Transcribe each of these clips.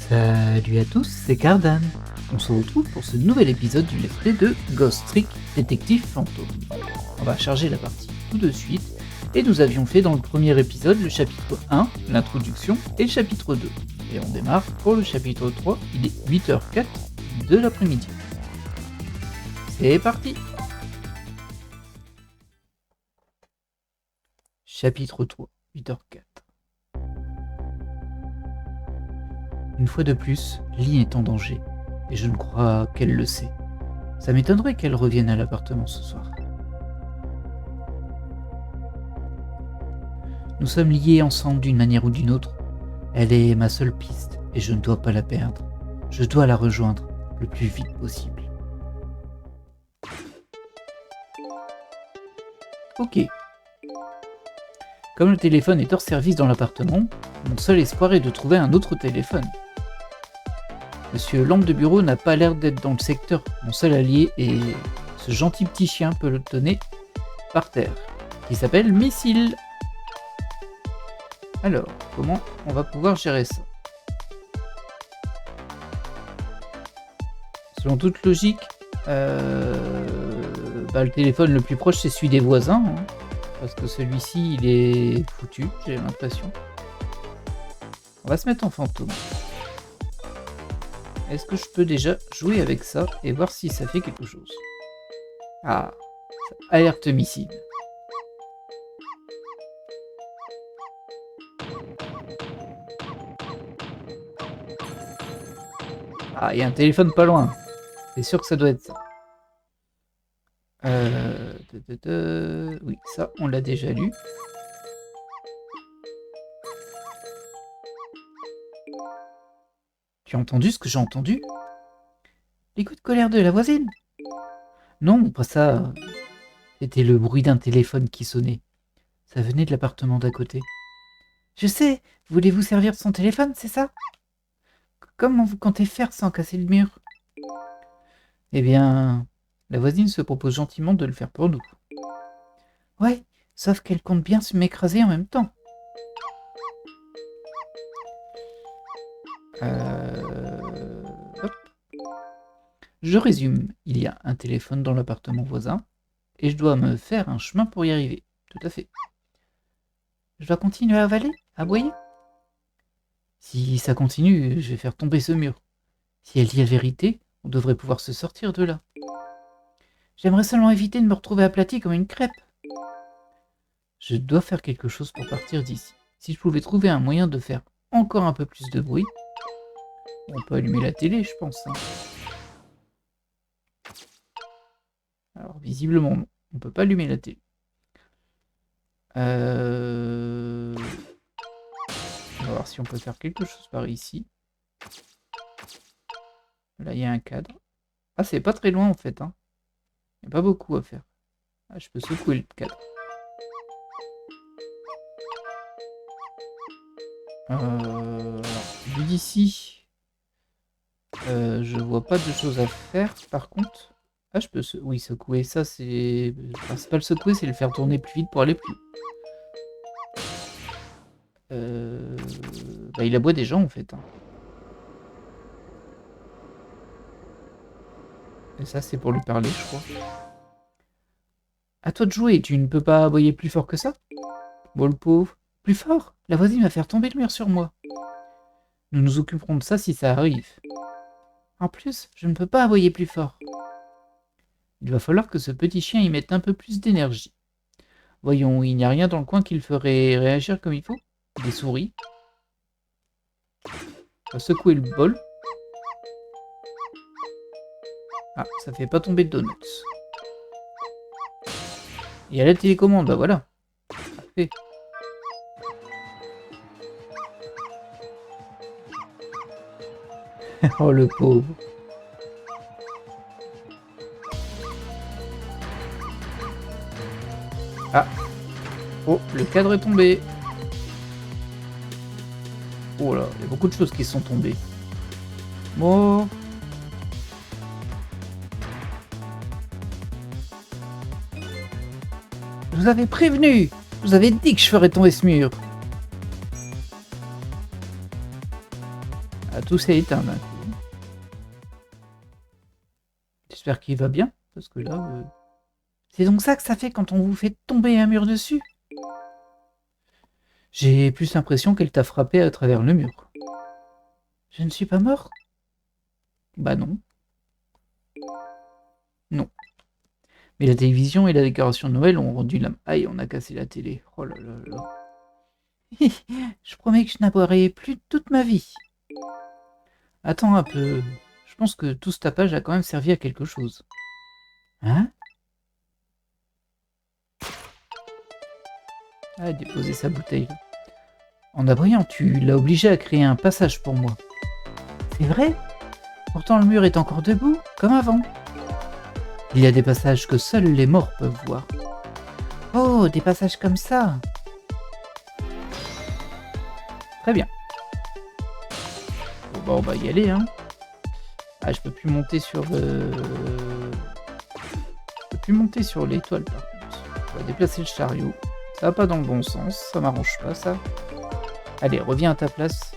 Salut à tous, c'est Cardan. On se retrouve pour ce nouvel épisode du let's play de Ghost Trick Détective Fantôme. On va charger la partie tout de suite, et nous avions fait dans le premier épisode le chapitre 1, l'introduction, et le chapitre 2. Et on démarre pour le chapitre 3, il est 8h04 de l'après-midi. C'est parti! Chapitre 3, 8h04. Une fois de plus, Lee est en danger, et je ne crois qu'elle le sait. Ça m'étonnerait qu'elle revienne à l'appartement ce soir. Nous sommes liés ensemble d'une manière ou d'une autre. Elle est ma seule piste, et je ne dois pas la perdre. Je dois la rejoindre le plus vite possible. Ok. Comme le téléphone est hors service dans l'appartement, mon seul espoir est de trouver un autre téléphone. Monsieur Lampe de Bureau n'a pas l'air d'être dans le secteur. Mon seul allié est ce gentil petit chien pelotonné par terre, qui s'appelle Missile. Alors, comment on va pouvoir gérer ça? Selon toute logique, le téléphone le plus proche c'est celui des voisins, hein, parce que celui-ci il est foutu, j'ai l'impression. On va se mettre en fantôme. Est-ce que je peux déjà jouer avec ça et voir si ça fait quelque chose? Ah, alerte missile. Ah, il y a un téléphone pas loin. C'est sûr que ça doit être ça. Oui, ça, on l'a déjà lu. Tu as entendu ce que j'ai entendu? Les coups de colère de la voisine? Non, pas ça. C'était le bruit d'un téléphone qui sonnait. Ça venait de l'appartement d'à côté. Je sais, voulez-vous servir de son téléphone, c'est ça? Comment vous comptez faire sans casser le mur? Eh bien, la voisine se propose gentiment de le faire pour nous. Ouais, sauf qu'elle compte bien se m'écraser en même temps. Hop. Je résume, il y a un téléphone dans l'appartement voisin, et je dois me faire un chemin pour y arriver. Tout à fait. Je dois continuer à avaler, à aboyer? Si ça continue, je vais faire tomber ce mur. Si elle dit la vérité, on devrait pouvoir se sortir de là. J'aimerais seulement éviter de me retrouver aplati comme une crêpe. Je dois faire quelque chose pour partir d'ici. Si je pouvais trouver un moyen de faire encore un peu plus de bruit, on peut allumer la télé, je pense. Hein. Alors, visiblement, non. On ne peut pas allumer la télé. On va voir si on peut faire quelque chose par ici. Là, il y a un cadre. Ah, c'est pas très loin, en fait. Hein. Il n'y a pas beaucoup à faire. Ah, je peux secouer le cadre. Alors, vu d'ici, je vois pas de choses à faire. Par contre, ah, je peux oui, secouer. Ça, c'est... Enfin, c'est pas le secouer, c'est le faire tourner plus vite pour aller plus. Il aboie des gens, en fait. Hein. Et ça, c'est pour lui parler, je crois. À toi de jouer, tu ne peux pas aboyer plus fort que ça? Bon, le pauvre. Plus fort? La voisine va faire tomber le mur sur moi. Nous nous occuperons de ça si ça arrive. En plus, je ne peux pas aboyer plus fort. Il va falloir que ce petit chien y mette un peu plus d'énergie. Voyons, il n'y a rien dans le coin qui le ferait réagir comme il faut? Des souris. On va secouer le bol. Ah, ça fait pas tomber de donuts. Il y a la télécommande, bah voilà. Parfait. Oh le pauvre. Ah. Oh, le cadre est tombé. Oh là, il y a beaucoup de choses qui sont tombées. Bon. Je vous avais prévenu. Je vous avais dit que je ferais tomber ce mur. tout s'est éteint d'un coup. J'espère qu'il va bien, parce que là... C'est donc ça que ça fait quand on vous fait tomber un mur dessus? J'ai plus l'impression qu'elle t'a frappé à travers le mur. Je ne suis pas mort? Bah non. Non. Mais la télévision et la décoration de Noël ont rendu l'âme. Aïe, on a cassé la télé. Oh là là là. Je promets que je n'aboierai plus toute ma vie. Attends un peu. Je pense que tout ce tapage a quand même servi à quelque chose. Hein? Ah, déposer sa bouteille là. En aboyant, tu l'as obligé à créer un passage pour moi. C'est vrai? Pourtant le mur est encore debout, comme avant. Il y a des passages que seuls les morts peuvent voir. Oh, des passages comme ça. Très bien. Bon, bah, on va y aller, hein. Ah, je peux plus monter sur le... Je peux plus monter sur l'étoile, par contre. On va déplacer le chariot. Ça va pas dans le bon sens, ça m'arrange pas, ça. Allez, reviens à ta place.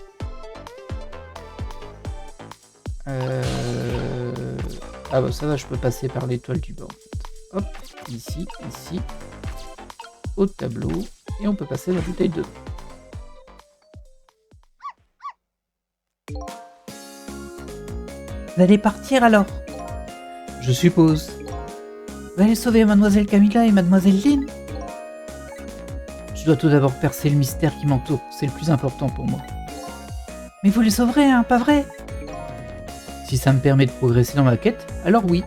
Ah bah ça va, je peux passer par l'étoile du bas. Hop, ici, ici. Au tableau. Et on peut passer la bouteille dedans. Vous allez partir alors? Je suppose. Vous allez sauver Mademoiselle Camilla et Mademoiselle Lynn? Je dois tout d'abord percer le mystère qui m'entoure, c'est le plus important pour moi. Mais vous les sauverez, hein, pas vrai? Si ça me permet de progresser dans ma quête, alors oui.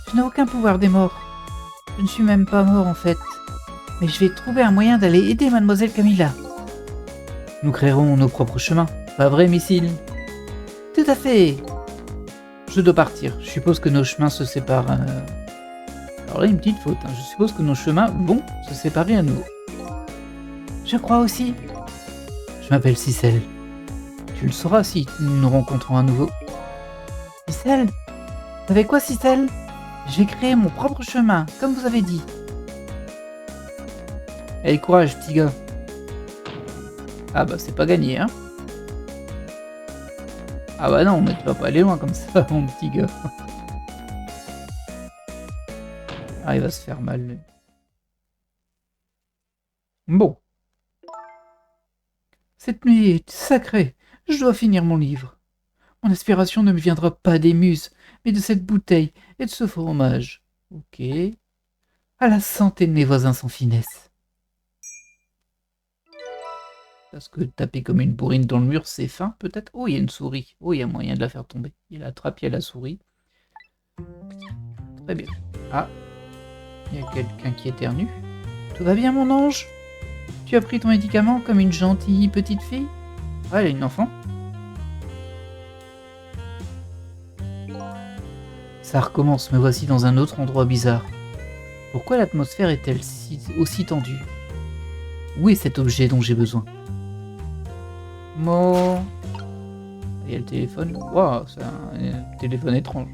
Je n'ai aucun pouvoir des morts. Je ne suis même pas mort en fait. Mais je vais trouver un moyen d'aller aider Mademoiselle Camilla. Nous créerons nos propres chemins, pas vrai, Missile? Tout à fait. Je dois partir, je suppose que nos chemins se séparent... Alors là, une petite faute, hein. Je suppose que nos chemins vont se séparer à nouveau. Je crois aussi. Je m'appelle Cicel. Tu le sauras si nous nous rencontrons à nouveau. Cicel? Vous savez quoi, Cicel? Je vais créer mon propre chemin, comme vous avez dit. Allez, courage, petit gars. Ah bah, c'est pas gagné, hein. Ah bah non, mais tu vas pas aller loin comme ça, mon petit gars. Ah, il va se faire mal, lui. Bon. Cette nuit est sacrée. Je dois finir mon livre. Mon inspiration ne me viendra pas des muses, mais de cette bouteille et de ce fromage. Ok. À la santé de mes voisins sans finesse. Parce que taper comme une bourrine dans le mur, c'est fin, peut-être? Oh, il y a une souris. Oh, il y a moyen de la faire tomber. Il attrape, il y a la souris. Très bien. Ah. Il y a quelqu'un qui éternue. Tout va bien, mon ange? Tu as pris ton médicament comme une gentille petite fille? Ah, elle a une enfant. Ça recommence, me voici dans un autre endroit bizarre. Pourquoi l'atmosphère est-elle aussi tendue? Où est cet objet dont j'ai besoin? Bon... Il y a le téléphone. Waouh, c'est un téléphone étrange.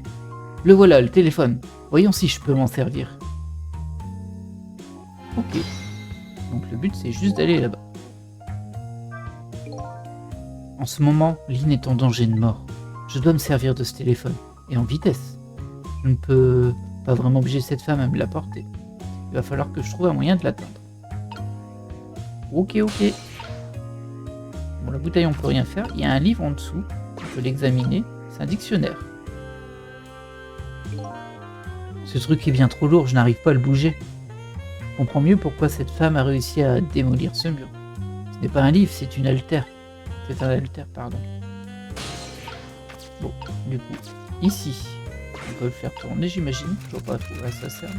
Le voilà, le téléphone. Voyons si je peux m'en servir. Ok. Donc le but, c'est juste d'aller là-bas. En ce moment, Lynn est en danger de mort. Je dois me servir de ce téléphone. Et en vitesse. Je ne peux pas vraiment obliger cette femme à me l'apporter. Il va falloir que je trouve un moyen de l'atteindre. Ok, ok. Bon, la bouteille, on peut rien faire. Il y a un livre en dessous. On peut l'examiner. C'est un dictionnaire. Ce truc est bien trop lourd, je n'arrive pas à le bouger. Je comprends mieux pourquoi cette femme a réussi à démolir ce mur. Ce n'est pas un livre, c'est une altère. C'est un altère, pardon. Bon, du coup, ici, on peut le faire tourner, j'imagine. Je vois pas trop à ça sert.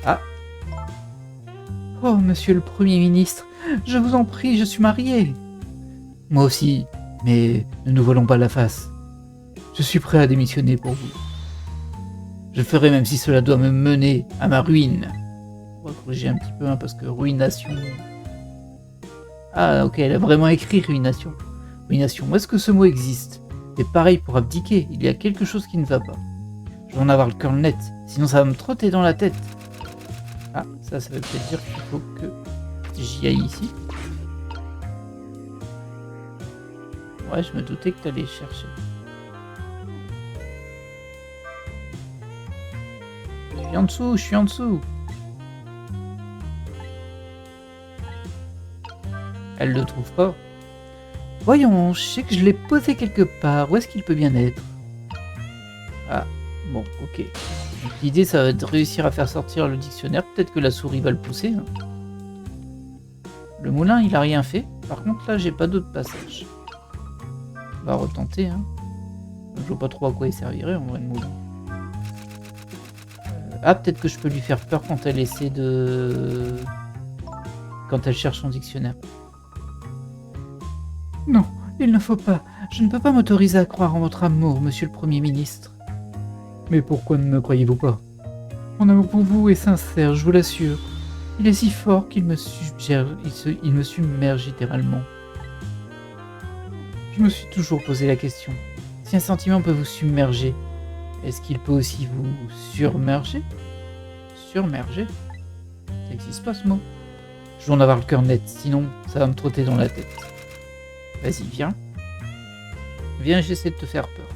Ah! Oh, monsieur le Premier ministre, je vous en prie, je suis marié. Moi aussi, mais ne nous voilons pas la face. Je suis prêt à démissionner pour vous. Je le ferai même si cela doit me mener à ma ruine. On va corriger un petit peu, hein, parce que ruination... Ah, ok, elle a vraiment écrit ruination. Ruination, est-ce que ce mot existe? C'est pareil pour abdiquer, il y a quelque chose qui ne va pas. Je vais en avoir le cœur net, sinon ça va me trotter dans la tête. Ah, ça veut peut-être dire qu'il faut que j'y aille ici. Ouais, je me doutais que t'allais chercher. Je suis en dessous, je suis en dessous. Elle le trouve pas. Voyons, je sais que je l'ai posé quelque part. Où est-ce qu'il peut bien être? Ah, bon, ok. Donc, l'idée, ça va être de réussir à faire sortir le dictionnaire. Peut-être que la souris va le pousser. Hein. Le moulin, il a rien fait. Par contre, là, j'ai pas d'autre passage. On va retenter. Hein. Je vois pas trop à quoi il servirait, en vrai, le moulin. Ah, peut-être que je peux lui faire peur quand elle essaie de... Quand elle cherche son dictionnaire. Non, il ne faut pas. Je ne peux pas m'autoriser à croire en votre amour, monsieur le Premier ministre. Mais pourquoi ne me croyez-vous pas? Mon amour pour vous est sincère, je vous l'assure. Il est si fort qu'il me il me submerge littéralement. Je me suis toujours posé la question. Si un sentiment peut vous submerger, est-ce qu'il peut aussi vous surmerger? Surmerger? Ça n'existe pas ce mot. Je dois en avoir le cœur net, sinon ça va me trotter dans la tête. Vas-y, viens. Viens, j'essaie de te faire peur.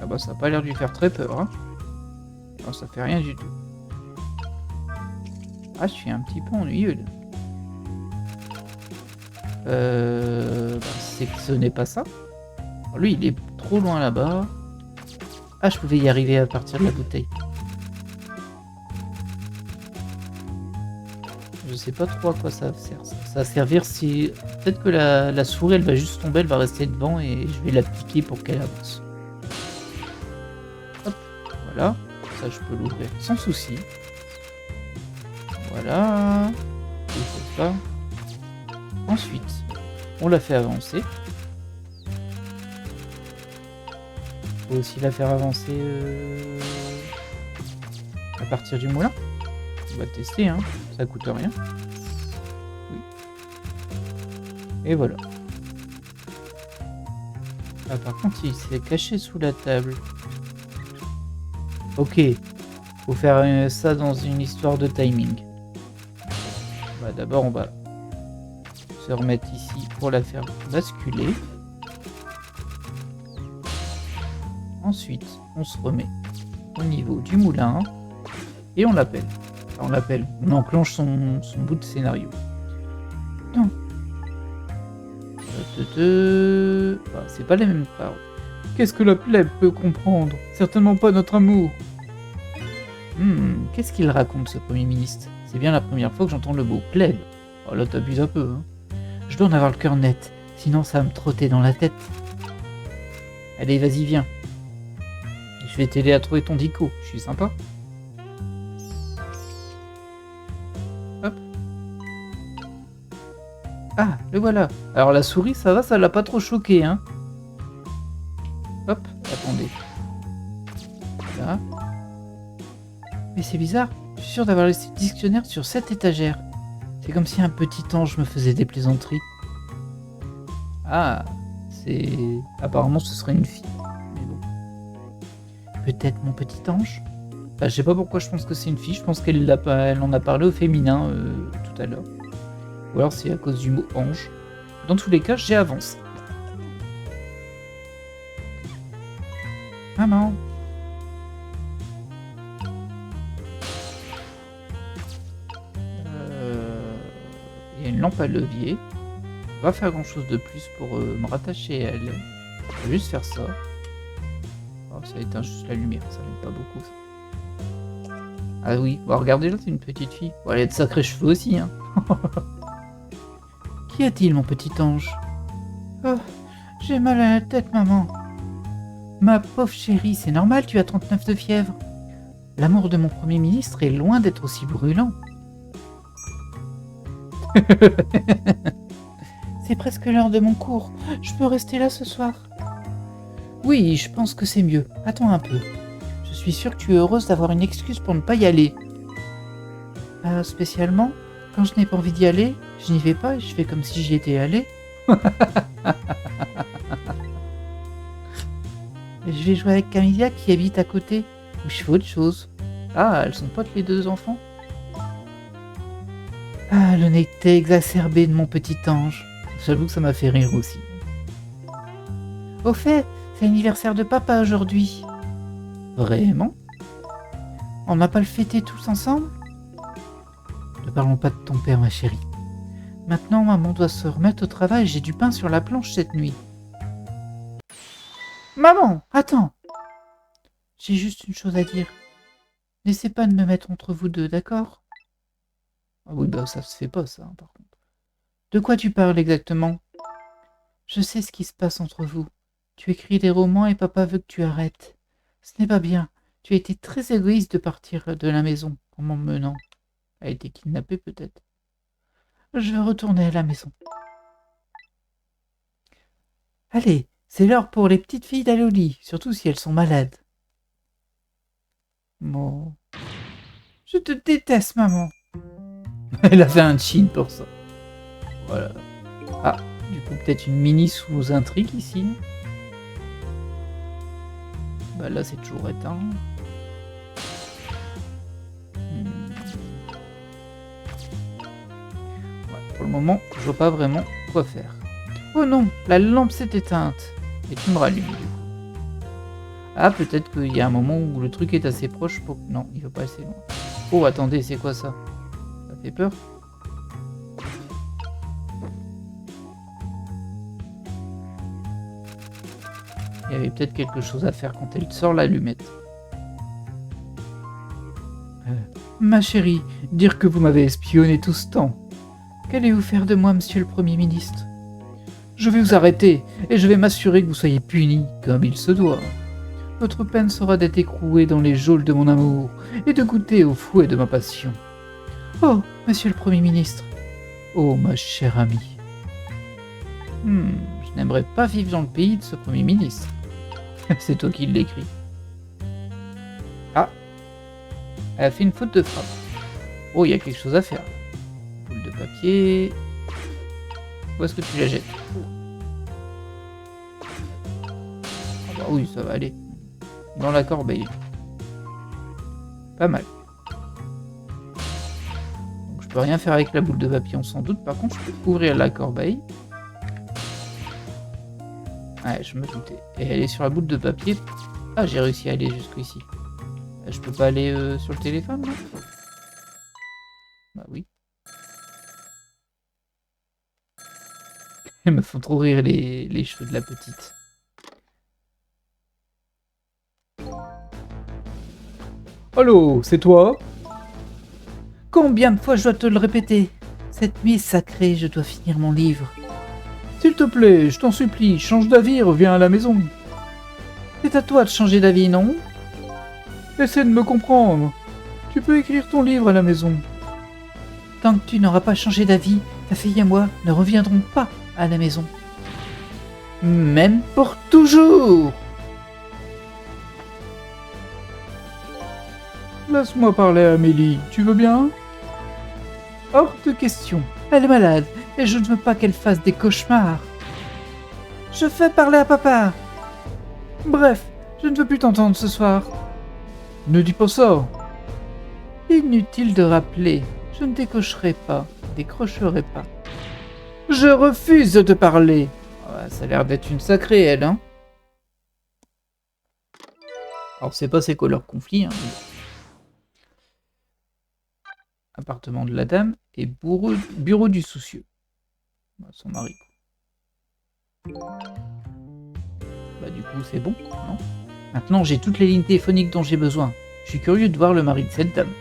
Ah bah ça a pas l'air de lui faire très peur, hein. Non, ça fait rien du tout. Ah, je suis un petit peu ennuyeux, là. C'est que ce n'est pas ça. Alors, lui, il est trop loin là-bas. Ah, je pouvais y arriver à partir de la bouteille. Je sais pas trop à quoi ça sert. Ça va servir si... Peut-être que la souris, elle va juste tomber, elle va rester devant et je vais la piquer pour qu'elle avance. Hop, voilà. Ça, je peux l'ouvrir sans souci. Voilà. Il faut ça. Ensuite, on la fait avancer. Faut aussi la faire avancer à partir du moulin. On va tester, hein. Ça coûte rien. Oui. Et voilà. Ah, par contre, il s'est caché sous la table. Ok. Faut faire ça dans une histoire de timing. Bah, d'abord, on va se remettre ici pour la faire basculer. Ensuite, on se remet au niveau du moulin et on l'appelle. Enfin, on l'appelle, on enclenche son bout de scénario. Non. Bah, c'est pas les mêmes paroles. Qu'est-ce que la plèbe peut comprendre? Certainement pas notre amour. Qu'est-ce qu'il raconte, ce Premier ministre? C'est bien la première fois que j'entends le mot plèbe. Oh là, t'abuses un peu, hein. Je dois en avoir le cœur net, sinon ça va me trotter dans la tête. Allez, vas-y, viens. Je vais t'aider à trouver ton dico, je suis sympa. Hop. Ah, le voilà. Alors la souris, ça va, ça l'a pas trop choqué, hein. Hop, attendez. Là. Mais c'est bizarre, je suis sûr d'avoir laissé le dictionnaire sur cette étagère. C'est comme si un petit ange me faisait des plaisanteries. Ah, c'est... Apparemment ce serait une fille. Mais bon. Peut-être mon petit ange? Bah, je sais pas pourquoi je pense que c'est une fille, je pense qu'elle en a parlé au féminin tout à l'heure. Ou alors c'est à cause du mot ange. Dans tous les cas, j'ai avancé. Maman. Il y a une lampe à levier. On va pas faire grand chose de plus pour me rattacher à elle. Je vais juste faire ça. Oh, ça éteint juste la lumière, ça n'aime pas beaucoup ça. Ah oui, bon, regardez là, c'est une petite fille. Bon, elle a de sacrés cheveux aussi, hein. Qu'y a-t-il, mon petit ange? Oh, j'ai mal à la tête, maman. Ma pauvre chérie, c'est normal, tu as 39 de fièvre. L'amour de mon Premier ministre est loin d'être aussi brûlant. C'est presque l'heure de mon cours. Je peux rester là ce soir? Oui, je pense que c'est mieux. Attends un peu. Je suis sûre que tu es heureuse d'avoir une excuse pour ne pas y aller. Spécialement, quand je n'ai pas envie d'y aller, je n'y vais pas et je fais comme si j'y étais allé. Je vais jouer avec Camilla qui habite à côté. Ou je fais autre chose. Ah, elles sont potes les deux enfants? Ah, le nectar exacerbé de mon petit ange. J'avoue que ça m'a fait rire aussi. Au fait, c'est l'anniversaire de papa aujourd'hui. Vraiment? On n'a pas le fêté tous ensemble? Ne parlons pas de ton père, ma chérie. Maintenant, maman doit se remettre au travail, j'ai du pain sur la planche cette nuit. Maman, attends! J'ai juste une chose à dire. N'essaie pas de me mettre entre vous deux, d'accord? Ah oui, bah ça se fait pas, ça, par contre. De quoi tu parles exactement? Je sais ce qui se passe entre vous. Tu écris des romans et papa veut que tu arrêtes. Ce n'est pas bien. Tu as été très égoïste de partir de la maison en m'emmenant. A été kidnappée peut-être. Je veux retourner à la maison. Allez, c'est l'heure pour les petites filles d'aller au lit, surtout si elles sont malades. Bon. Je te déteste, maman. Elle a fait un chin pour ça. Voilà. Ah, du coup, peut-être une mini sous-intrigue ici. Bah là, c'est toujours éteint. Ouais, pour le moment, je vois pas vraiment quoi faire. Oh non, la lampe s'est éteinte. Et tu me rallumes, du coup. Ah, peut-être qu'il y a un moment où le truc est assez proche pour... Non, il va pas assez loin. Oh, attendez, c'est quoi ça? Ça fait peur? Il y avait peut-être quelque chose à faire quand elle sort l'allumette. Ma chérie, dire que vous m'avez espionné tout ce temps. Qu'allez-vous faire de moi, monsieur le Premier ministre? Je vais vous arrêter, et je vais m'assurer que vous soyez puni comme il se doit. Votre peine sera d'être écroué dans les geôles de mon amour, et de goûter au fouet de ma passion. Oh, monsieur le Premier ministre. Oh, ma chère amie. Je n'aimerais pas vivre dans le pays de ce Premier ministre. C'est toi qui l'écris. Ah, elle a fait une faute de frappe. Oh, il y a quelque chose à faire. Boule de papier. Où est-ce que tu la jettes? Ah bah oui, ça va aller. Dans la corbeille. Pas mal. Donc je peux rien faire avec la boule de papillon sans doute. Par contre, je peux ouvrir la corbeille. Ouais, je me doutais. Et elle est sur la boule de papier. Ah, j'ai réussi à aller jusqu'ici. Je peux pas aller sur le téléphone, là? Bah oui. Elles me font trop rire les cheveux de la petite. Allô, c'est toi? Combien de fois je dois te le répéter? Cette nuit est sacrée, je dois finir mon livre. S'il te plaît, je t'en supplie, change d'avis et reviens à la maison. C'est à toi de changer d'avis, non? Essaie de me comprendre. Tu peux écrire ton livre à la maison. Tant que tu n'auras pas changé d'avis, ta fille et moi ne reviendrons pas à la maison. Même pour toujours! Laisse-moi parler à Amélie, tu veux bien? Hors de question. Elle est malade et je ne veux pas qu'elle fasse des cauchemars. Je fais parler à papa. Bref, je ne veux plus t'entendre ce soir. Ne dis pas ça. Inutile de rappeler, je ne décrocherai pas. Je refuse de te parler. Ah, ça a l'air d'être une sacrée, elle, hein. Alors, c'est pas c'est quoi leur conflit, hein. Appartement de la dame et bureau du soucieux. Son mari. Bah du coup c'est bon, non? Maintenant j'ai toutes les lignes téléphoniques dont j'ai besoin. Je suis curieux de voir le mari de cette dame.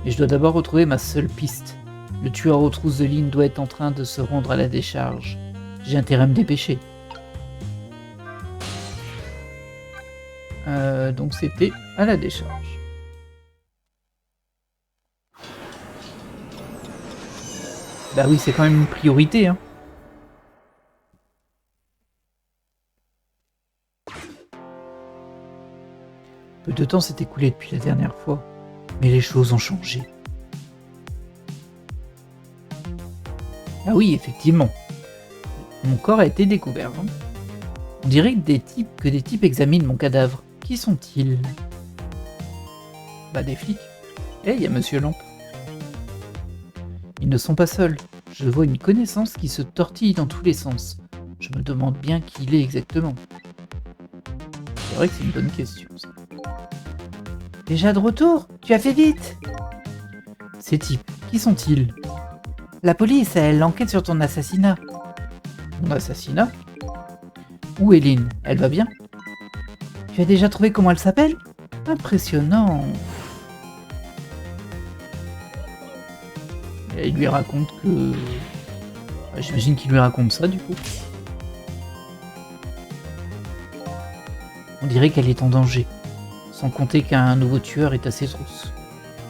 Mais je dois d'abord retrouver ma seule piste. Le tueur aux trousses de lignes doit être en train de se rendre à la décharge. J'ai intérêt à me dépêcher. Donc c'était à la décharge. Bah oui, c'est quand même une priorité, hein. Peu de temps s'est écoulé depuis la dernière fois, mais les choses ont changé. Ah oui, effectivement. Mon corps a été découvert. Hein. On dirait que des types examinent mon cadavre. Qui sont-ils? Bah des flics. Eh, il y a Monsieur Lampe. ils ne sont pas seuls. Je vois une connaissance qui se tortille dans tous les sens. Je me demande bien qui il est exactement. C'est vrai que c'est une bonne question, ça. Déjà de retour? Tu as fait vite! Ces types, qui sont-ils? La police, elle enquête sur ton assassinat. Mon assassinat? Où est Lynn? Elle va bien? Tu as déjà trouvé comment elle s'appelle? Impressionnant! Et il lui raconte que... J'imagine qu'il lui raconte ça, du coup. On dirait qu'elle est en danger. Sans compter qu'un nouveau tueur est à ses trousses.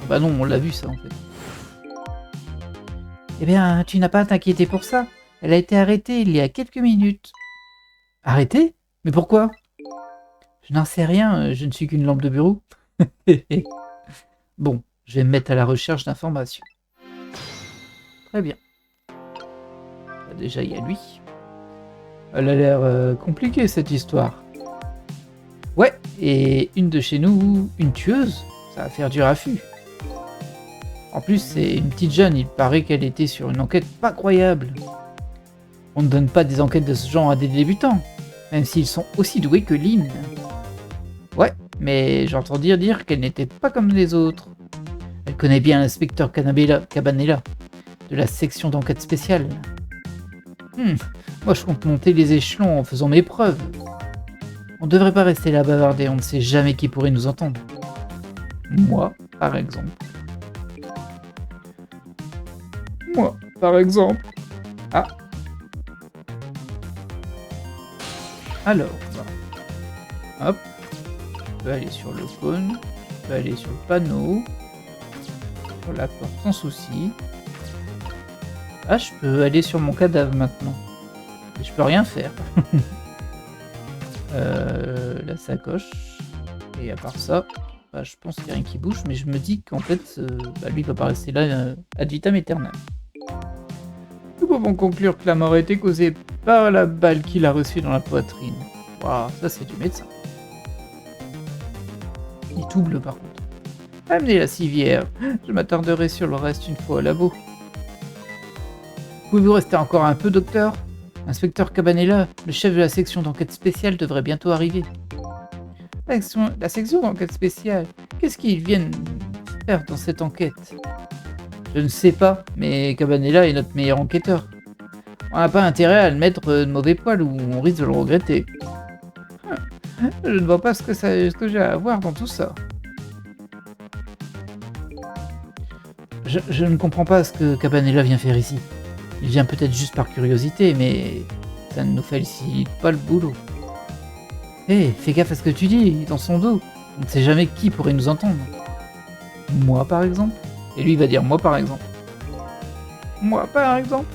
Bah non, on l'a vu ça, en fait. Eh bien, tu n'as pas à t'inquiéter pour ça. Elle a été arrêtée il y a quelques minutes. Arrêtée? Mais pourquoi? Je n'en sais rien, je ne suis qu'une lampe de bureau. Bon, je vais me mettre à la recherche d'informations. Très bien. Déjà, il y a lui. Elle a l'air compliquée, cette histoire. Ouais, et une de chez nous, une tueuse, ça va faire du raffut. En plus, c'est une petite jeune, il paraît qu'elle était sur une enquête pas croyable. On ne donne pas des enquêtes de ce genre à des débutants, même s'ils sont aussi doués que Lynn. Ouais, mais j'entends dire qu'elle n'était pas comme les autres. Elle connaît bien l'inspecteur Cabanela, de la section d'enquête spéciale. Moi je compte monter les échelons en faisant mes preuves. On devrait pas rester là bavarder, on ne sait jamais qui pourrait nous entendre. Moi, par exemple. Moi, par exemple. Ah. Alors, hop. Je peux aller sur le cône. Je peux aller sur le panneau. Sur la porte sans souci. Ah, je peux aller sur mon cadavre maintenant. Et je peux rien faire. La sacoche. Et à part ça, bah, je pense qu'il n'y a rien qui bouge, mais je me dis qu'en fait, lui, il va pas rester là ad vitam aeternam. Nous pouvons conclure que la mort a été causée par la balle qu'il a reçue dans la poitrine. Waouh, ça c'est du médecin. Il est tout bleu par contre. Amenez la civière. Je m'attarderai sur le reste une fois au labo. Pouvez-vous rester encore un peu, docteur? Inspecteur Cabanela, le chef de la section d'enquête spéciale, devrait bientôt arriver. La section d'enquête spéciale, qu'est-ce qu'ils viennent faire dans cette enquête? Je ne sais pas, mais Cabanela est notre meilleur enquêteur. On n'a pas intérêt à le mettre de mauvais poil ou on risque de le regretter. Je ne vois pas ce que j'ai à voir dans tout ça. Je ne comprends pas ce que Cabanela vient faire ici. Il vient peut-être juste par curiosité, mais ça ne nous facilite pas le boulot. Hé, fais gaffe à ce que tu dis, dans son dos. On ne sait jamais qui pourrait nous entendre. Moi, par exemple? Et lui, il va dire moi, par exemple. Moi, par exemple?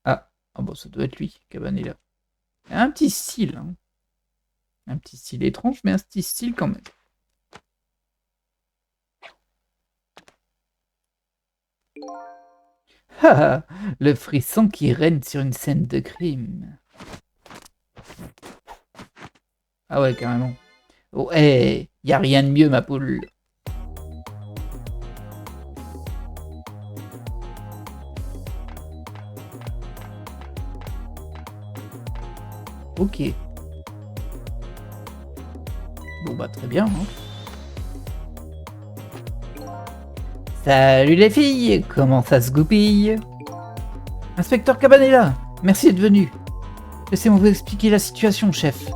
Ah bon, ça doit être lui, Cabanela. Un petit style, hein. Un petit style étrange, mais un petit style quand même. Ah, le frisson qui règne sur une scène de crime. Ah ouais, carrément. Oh, hé, y a rien de mieux, ma poule. Ok. Bon bah très bien, hein. Salut les filles, comment ça se goupille? Inspecteur Cabanela, merci d'être venu. Laissez-moi vous expliquer la situation, chef.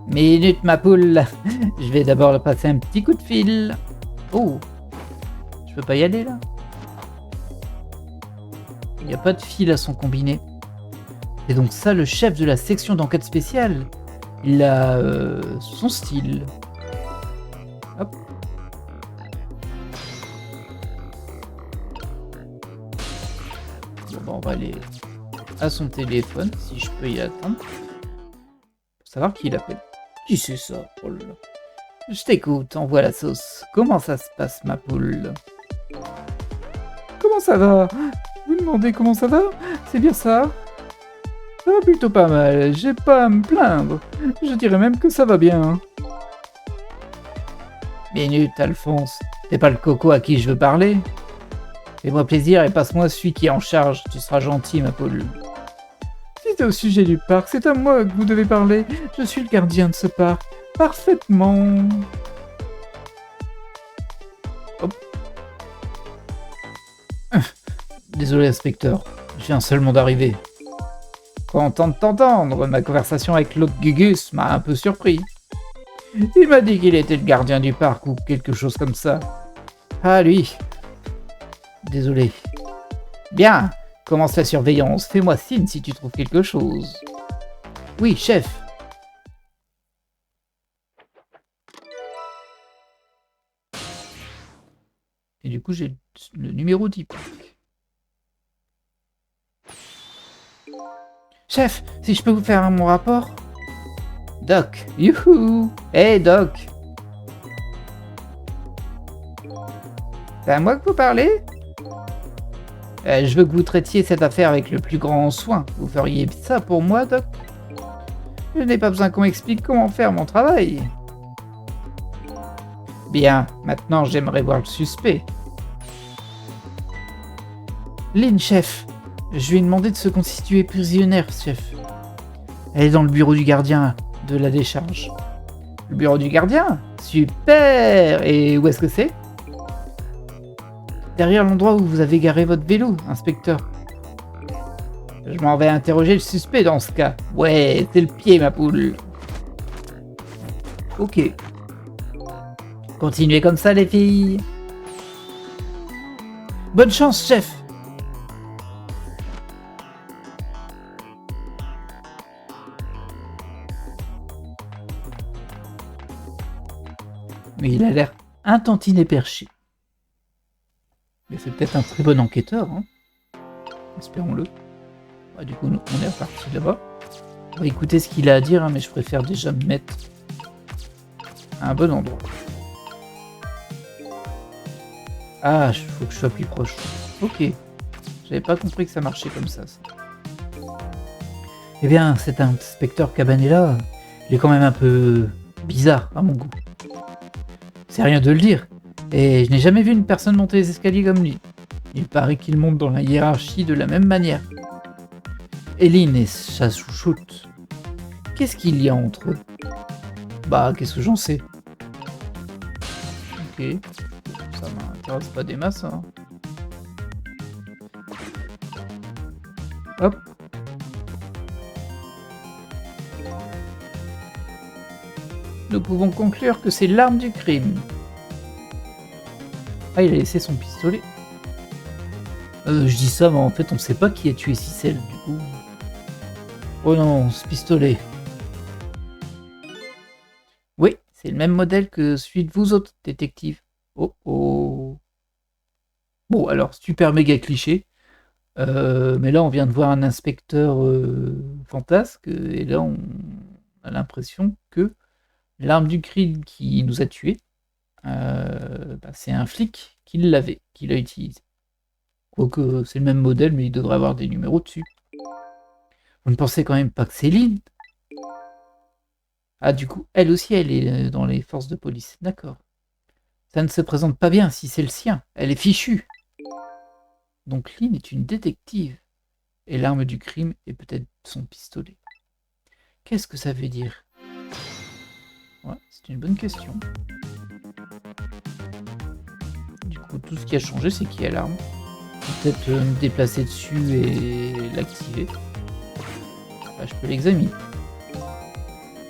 Minute, ma poule. Je vais d'abord leur passer un petit coup de fil. Oh, je peux pas y aller là? Il n'y a pas de fil à son combiné. C'est donc ça le chef de la section d'enquête spéciale. Il a son style. Hop. Bon, bah, on va aller à son téléphone, si je peux y atteindre. Pour savoir qui il appelle. Qui c'est ça? Oh là là. Je t'écoute, envoie la sauce. Comment ça se passe, ma poule? Comment ça va? Vous demandez comment ça va? C'est bien ça? Ça va plutôt pas mal, j'ai pas à me plaindre. Je dirais même que ça va bien. Minute, Alphonse. T'es pas le coco à qui je veux parler? Fais-moi plaisir et passe-moi celui qui est en charge. Tu seras gentil, ma poule. Si c'est au sujet du parc, c'est à moi que vous devez parler. Je suis le gardien de ce parc. Parfaitement. Hop. Désolé, inspecteur. Je viens seulement d'arriver. Content de t'entendre. Ma conversation avec l'autre Gugus m'a un peu surpris. Il m'a dit qu'il était le gardien du parc ou quelque chose comme ça. Ah, lui. Désolé. Bien. Commence la surveillance. Fais-moi signe si tu trouves quelque chose. Oui, chef. Et du coup, j'ai le numéro du parc. Chef, si je peux vous faire mon rapport? Doc. Youhou. Hey, Doc. C'est à moi que vous parlez? Je veux que vous traitiez cette affaire avec le plus grand soin. Vous feriez ça pour moi, Doc? Je n'ai pas besoin qu'on m'explique comment faire mon travail. Bien, maintenant j'aimerais voir le suspect. Lynn, chef. Je lui ai demandé de se constituer prisonnière, chef. Elle est dans le bureau du gardien de la décharge. Le bureau du gardien? Super! Et où est-ce que c'est? Derrière l'endroit où vous avez garé votre vélo, inspecteur. Je m'en vais interroger le suspect dans ce cas. Ouais, c'est le pied, ma poule. Ok. Continuez comme ça, les filles. Bonne chance, chef. Mais il a l'air un tantinet perché. Mais c'est peut-être un très bon enquêteur, hein. Espérons-le. Bah, du coup, on est reparti là-bas. On va écouter ce qu'il a à dire, hein, mais je préfère déjà me mettre à un bon endroit. Ah, faut que je sois plus proche. Ok. J'avais pas compris que ça marchait comme ça. Eh bien, cet inspecteur Cabanela, il est quand même un peu bizarre à mon goût. C'est rien de le dire. Et je n'ai jamais vu une personne monter les escaliers comme lui. Il paraît qu'il monte dans la hiérarchie de la même manière. Eileen et sa chouchoute. Qu'est-ce qu'il y a entre eux? Bah, qu'est-ce que j'en sais? Ok. Ça m'intéresse pas des masses, hein. Hop. Nous pouvons conclure que c'est l'arme du crime. Ah, il a laissé son pistolet. Je dis ça, mais en fait, on sait pas qui a tué Cicel, du coup. Oh non, ce pistolet. Oui, c'est le même modèle que celui de vous autres, détectives. Oh oh. Bon, alors, super méga cliché. Mais là, on vient de voir un inspecteur fantasque, et là, on a l'impression que l'arme du crime qui nous a tués, c'est un flic qui l'avait, qui l'a utilisé. Quoique c'est le même modèle, mais il devrait avoir des numéros dessus. Vous ne pensez quand même pas que c'est Lynn? Ah, du coup, elle aussi, elle est dans les forces de police. D'accord. Ça ne se présente pas bien si c'est le sien. Elle est fichue. Donc Lynn est une détective. Et l'arme du crime est peut-être son pistolet. Qu'est-ce que ça veut dire? Ouais, c'est une bonne question. Du coup, tout ce qui a changé, c'est qu'il y a l'arme. Peut-être me déplacer dessus et l'activer. Là, je peux l'examiner.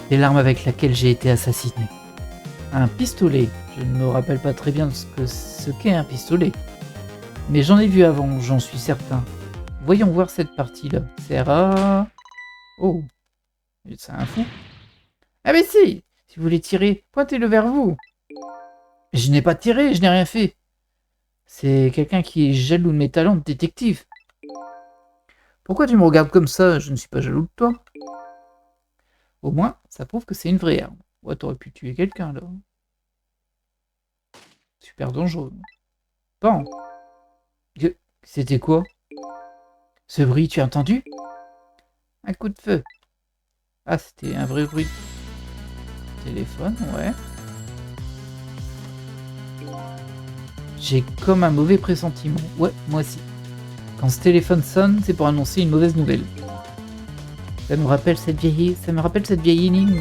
C'est l'arme avec laquelle j'ai été assassiné. Un pistolet. Je ne me rappelle pas très bien ce qu'est un pistolet. Mais j'en ai vu avant, j'en suis certain. Voyons voir cette partie-là. C'est rare. Oh. C'est un fou. Ah mais si! Si vous voulez tirer, pointez-le vers vous. Je n'ai pas tiré, je n'ai rien fait. C'est quelqu'un qui est jaloux de mes talents de détective. Pourquoi tu me regardes comme ça? Je ne suis pas jaloux de toi. Au moins, ça prouve que c'est une vraie arme. Ouais, t'aurais pu tuer quelqu'un, là. Super dangereux. Bon. C'était quoi? Ce bruit, tu as entendu? Un coup de feu. Ah, c'était un vrai bruit de téléphone, ouais. J'ai comme un mauvais pressentiment. Ouais, moi aussi. Quand ce téléphone sonne, c'est pour annoncer une mauvaise nouvelle. Ça me rappelle cette vieille énigme.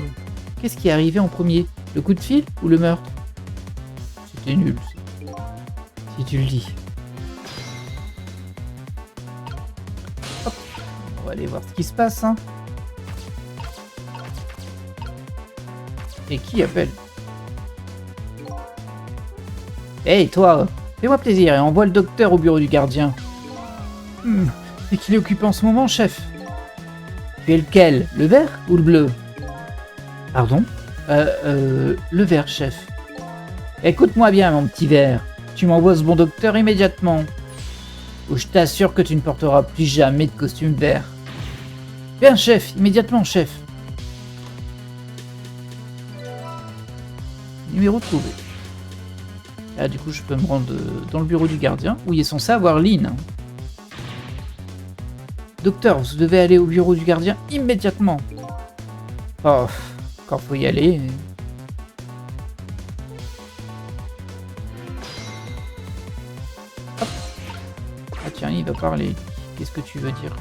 Qu'est-ce qui est arrivé en premier? Le coup de fil ou le meurtre? C'était nul, ça. Si tu le dis. Hop. On va aller voir ce qui se passe, hein. Et qui appelle? Hey, toi, fais-moi plaisir et envoie le docteur au bureau du gardien. Et qu'il est occupé en ce moment, chef? Tu es lequel? Le vert ou le bleu? Pardon? Le vert, chef. Écoute-moi bien, mon petit vert. Tu m'envoies ce bon docteur immédiatement. Ou je t'assure que tu ne porteras plus jamais de costume vert. Bien, chef, immédiatement, chef. Numéro trouvé. Là, du coup, je peux me rendre dans le bureau du gardien, où il est censé avoir Lynn. Docteur, vous devez aller au bureau du gardien immédiatement. Oh, quand faut y aller. Hop. Ah tiens, il va parler. Qu'est-ce que tu veux dire?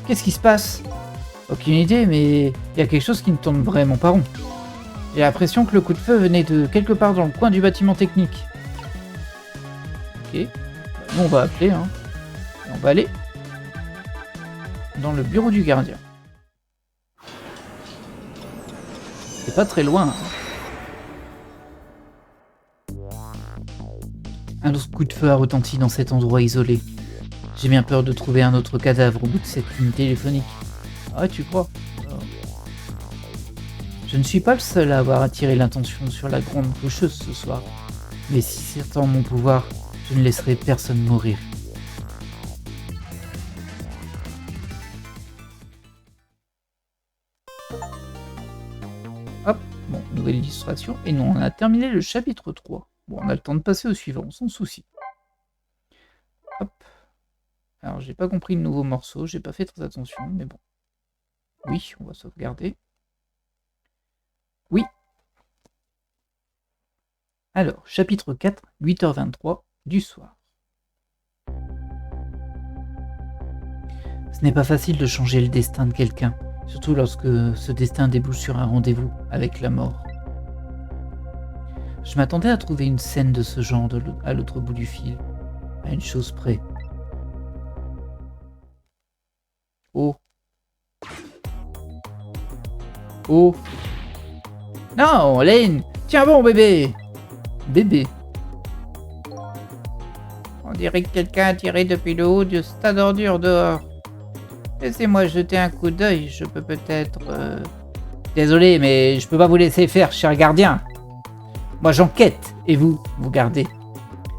Qu'est-ce qui se passe? Aucune idée, mais il y a quelque chose qui ne tourne vraiment pas rond. J'ai l'impression que le coup de feu venait de quelque part dans le coin du bâtiment technique. Ok. Bah, nous, on va appeler, hein. Et on va aller dans le bureau du gardien. C'est pas très loin. Hein. Un autre coup de feu a retenti dans cet endroit isolé. J'ai bien peur de trouver un autre cadavre au bout de cette ligne téléphonique. Ah, tu crois? Je ne suis pas le seul à avoir attiré l'attention sur la grande coucheuse ce soir. Mais si c'est en mon pouvoir, je ne laisserai personne mourir. Hop, bon, nouvelle illustration. Et non, on a terminé le chapitre 3. Bon, on a le temps de passer au suivant, sans souci. Hop. Alors, j'ai pas compris le nouveau morceau, j'ai pas fait très attention, mais bon. Oui, on va sauvegarder. Oui. Alors, chapitre 4, 8h23 du soir. Ce n'est pas facile de changer le destin de quelqu'un, surtout lorsque ce destin débouche sur un rendez-vous avec la mort. Je m'attendais à trouver une scène de ce genre à l'autre bout du fil, à une chose près. Oh. Oh. Non, Lane, tiens bon bébé. Bébé. On dirait que quelqu'un a tiré depuis le haut du stade d'ordure dehors. Laissez-moi jeter un coup d'œil, je peux peut-être... Désolé, mais je peux pas vous laisser faire, cher gardien. Moi j'enquête, et vous gardez.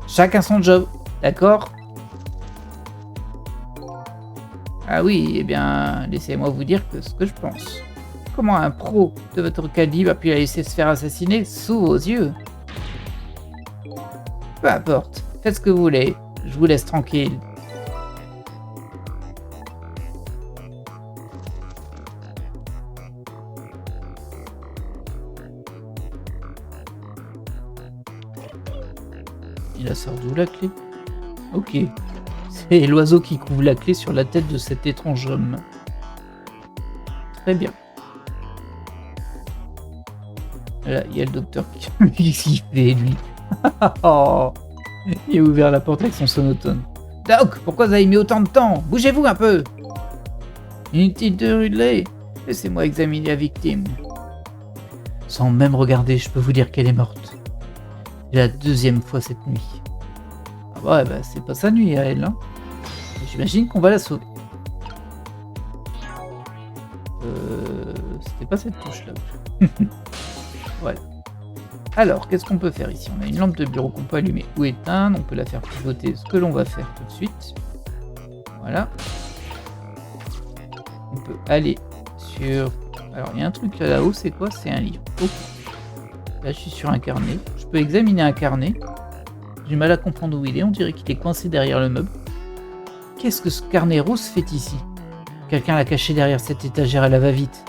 Chacun son job, d'accord? Ah oui, eh bien, laissez-moi vous dire ce que je pense. Comment un pro de votre calibre a pu la laisser se faire assassiner sous vos yeux? Peu importe, faites ce que vous voulez, je vous laisse tranquille. Il a sort d'où la clé? Ok, c'est l'oiseau qui couvre la clé sur la tête de cet étrange homme. Très bien. Là, il y a le docteur qui... Qu'est-ce qu'il fait, lui? Oh, il a ouvert la porte avec son sonotone. Doc, pourquoi vous avez mis autant de temps? Bougez-vous un peu! Inutile de rudeler. Laissez-moi examiner la victime. Sans même regarder, je peux vous dire qu'elle est morte. C'est la deuxième fois cette nuit. Ah ouais, bah c'est pas sa nuit à elle, hein. J'imagine qu'on va la sauver. C'était pas cette touche-là. Voilà. Alors, qu'est-ce qu'on peut faire ici? On a une lampe de bureau qu'on peut allumer ou éteindre. On peut la faire pivoter, ce que l'on va faire tout de suite. Voilà. On peut aller sur... Alors, il y a un truc là-haut, c'est quoi? C'est un livre. Ok. Là, je suis sur un carnet. Je peux examiner un carnet. J'ai du mal à comprendre où il est. On dirait qu'il est coincé derrière le meuble. Qu'est-ce que ce carnet rose fait ici? Quelqu'un l'a caché derrière cette étagère à la va-vite.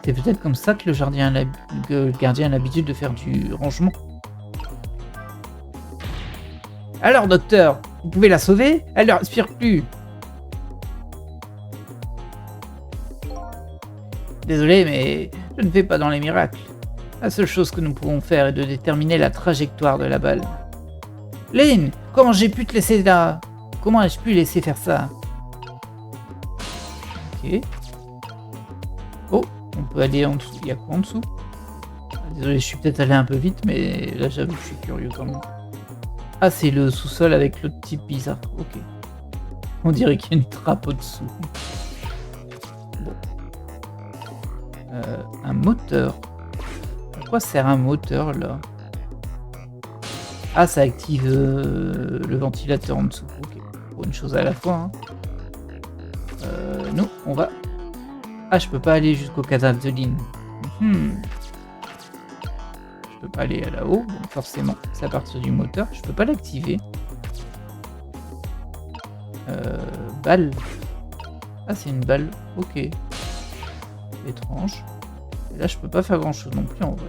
C'est peut-être comme ça que le gardien a l'habitude de faire du rangement. Alors, docteur, vous pouvez la sauver? Elle ne respire plus. Désolé, mais je ne fais pas dans les miracles. La seule chose que nous pouvons faire est de déterminer la trajectoire de la balle. Lynn, comment j'ai pu te laisser là? Comment ai-je pu laisser faire ça? Ok. Oh, on peut aller en dessous. Il y a quoi en dessous? Désolé, je suis peut-être allé un peu vite, mais là j'avoue que je suis curieux quand même. Ah, c'est le sous-sol avec l'autre type bizarre. Ok. On dirait qu'il y a une trappe au-dessous. Bon. Un moteur. À quoi sert un moteur là? Ah, ça active le ventilateur en dessous. Ok. Pour une chose à la fois. Hein. Nous, on va... Ah, je peux pas aller jusqu'au cadavre de Lynn. Je peux pas aller là-haut, donc forcément, c'est à partir du moteur. Je peux pas l'activer. Balle. Ah, c'est une balle. Ok. Étrange. Et là, je peux pas faire grand-chose non plus en vrai.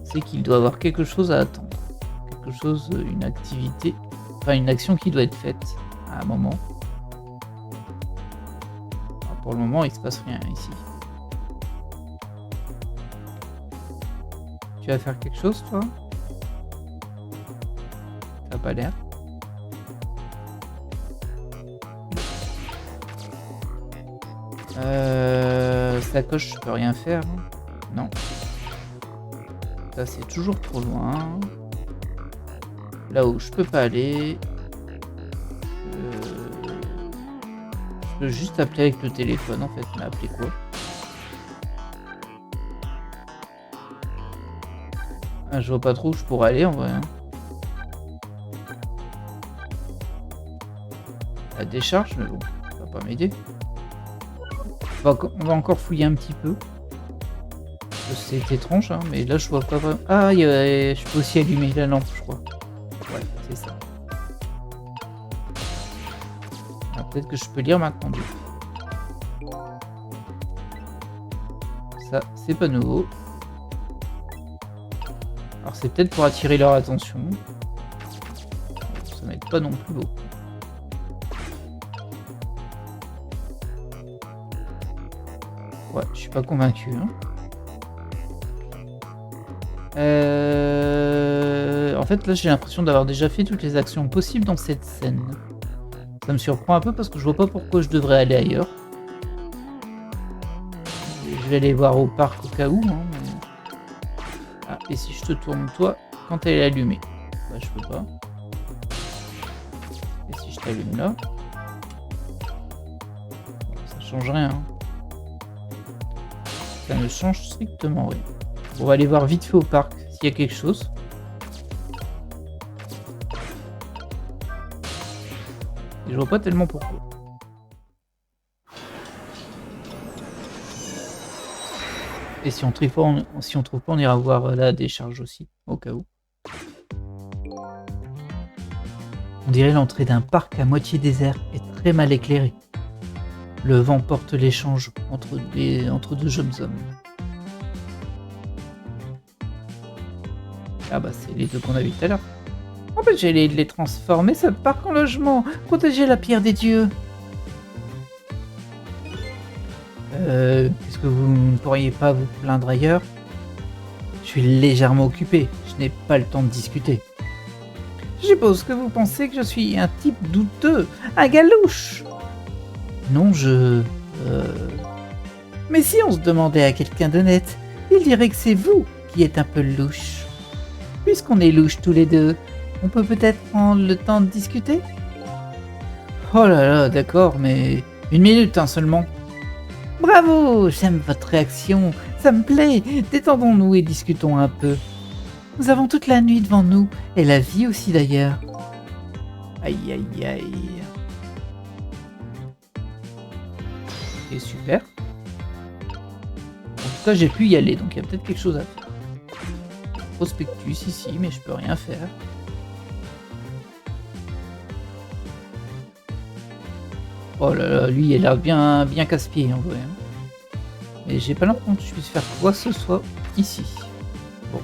C'est qu'il doit avoir quelque chose à attendre. Quelque chose, une activité, enfin une action qui doit être faite à un moment. Alors, pour le moment, il se passe rien ici. Tu vas faire quelque chose, toi? Ça n'a pas l'air. Sacoche, je peux rien faire. Non. Ça, c'est toujours trop loin. Là où je peux pas aller. Je peux juste appeler avec le téléphone, en fait. Mais appeler quoi? Ah, je vois pas trop où je pourrais aller, en vrai. La décharge, mais bon, ça va pas m'aider. On va encore fouiller un petit peu. C'est étrange, hein, mais là je vois pas vraiment. Ah, je peux aussi allumer la lampe, je crois. Ouais, c'est ça. Peut-être que je peux lire maintenant. Ça, c'est pas nouveau. Alors c'est peut-être pour attirer leur attention. Ça m'aide pas non plus beaucoup. Ouais, je suis pas convaincu. Hein. En fait, là, j'ai l'impression d'avoir déjà fait toutes les actions possibles dans cette scène. Ça me surprend un peu parce que je vois pas pourquoi je devrais aller ailleurs. Je vais aller voir au parc au cas où. Hein, mais... Ah, et si je te tourne toi quand elle est allumée? Bah, je peux pas. Et si je t'allume là? Ça change rien. Hein. Ça ne change strictement rien. On va aller voir vite fait au parc s'il y a quelque chose. Et je vois pas tellement pourquoi. Et si on trouve pas, on ira voir la décharge aussi, au cas où. On dirait l'entrée d'un parc à moitié désert et très mal éclairé. Le vent porte l'échange entre deux jeunes hommes. Ah bah c'est les deux qu'on a vu tout à l'heure. En fait, j'ai les transformer, ce parc en logement. Protéger la pierre des dieux. Est-ce que vous ne pourriez pas vous plaindre ailleurs? Je suis légèrement occupé. Je n'ai pas le temps de discuter. Je suppose que vous pensez que je suis un type douteux, un galouche. Non, Mais si on se demandait à quelqu'un d'honnête, il dirait que c'est vous qui êtes un peu louche. Puisqu'on est louches tous les deux, on peut peut-être prendre le temps de discuter? Oh là là, d'accord, mais 1 minute hein, seulement. Bravo, j'aime votre réaction, ça me plaît. Détendons-nous et discutons un peu. Nous avons toute la nuit devant nous, et la vie aussi d'ailleurs. Aïe aïe aïe. Ok, super. En tout cas, j'ai pu y aller, donc il y a peut-être quelque chose à faire. Prospectus ici, mais je peux rien faire. Oh là là, lui il a l'air bien casse-pied en vrai. Et j'ai pas l'impression que je puisse faire quoi que ce soit ici. Bon.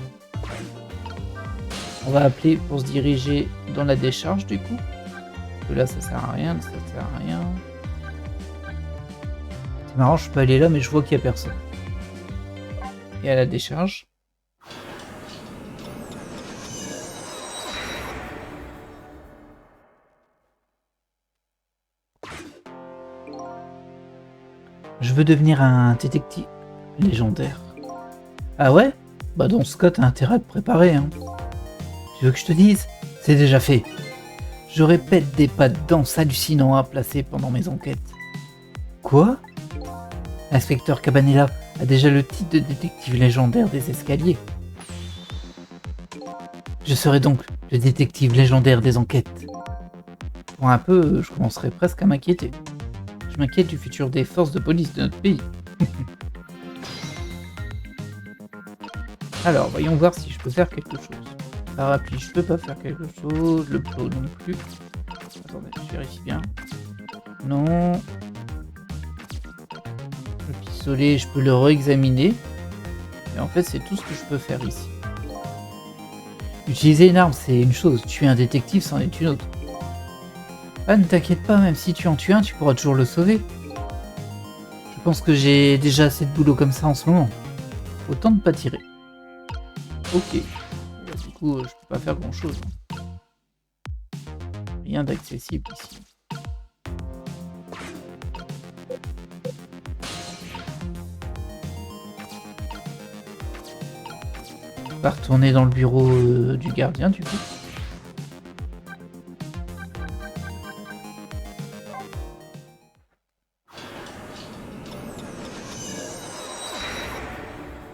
On va appeler pour se diriger dans la décharge du coup. Parce que là ça sert à rien, ça sert à rien. C'est marrant, je peux aller là mais je vois qu'il y a personne. Et à la décharge. Je veux devenir un détective légendaire. Ah ouais? Bah dans ce cas, t'as intérêt à te préparer, hein. Tu veux que je te dise? C'est déjà fait. Je répète des pas de danse hallucinants à placer pendant mes enquêtes. Quoi? L'inspecteur Cabanela a déjà le titre de détective légendaire des escaliers. Je serai donc le détective légendaire des enquêtes. Pour un peu, je commencerai presque à m'inquiéter. Je m'inquiète du futur des forces de police de notre pays. Alors, voyons voir si je peux faire quelque chose. Parapluie, je peux pas faire quelque chose. Le plot non plus. Attendez, je vérifie bien. Non. Le pistolet, je peux le réexaminer. Et en fait, c'est tout ce que je peux faire ici. Utiliser une arme, c'est une chose. Tuer un détective, c'en est une autre. Ah, ne t'inquiète pas, même si tu en tues un, tu pourras toujours le sauver. Je pense que j'ai déjà assez de boulot comme ça en ce moment. Autant ne pas tirer. Ok. Du coup, je peux pas faire grand chose. Rien d'accessible ici. On va retourner dans le bureau du gardien du coup.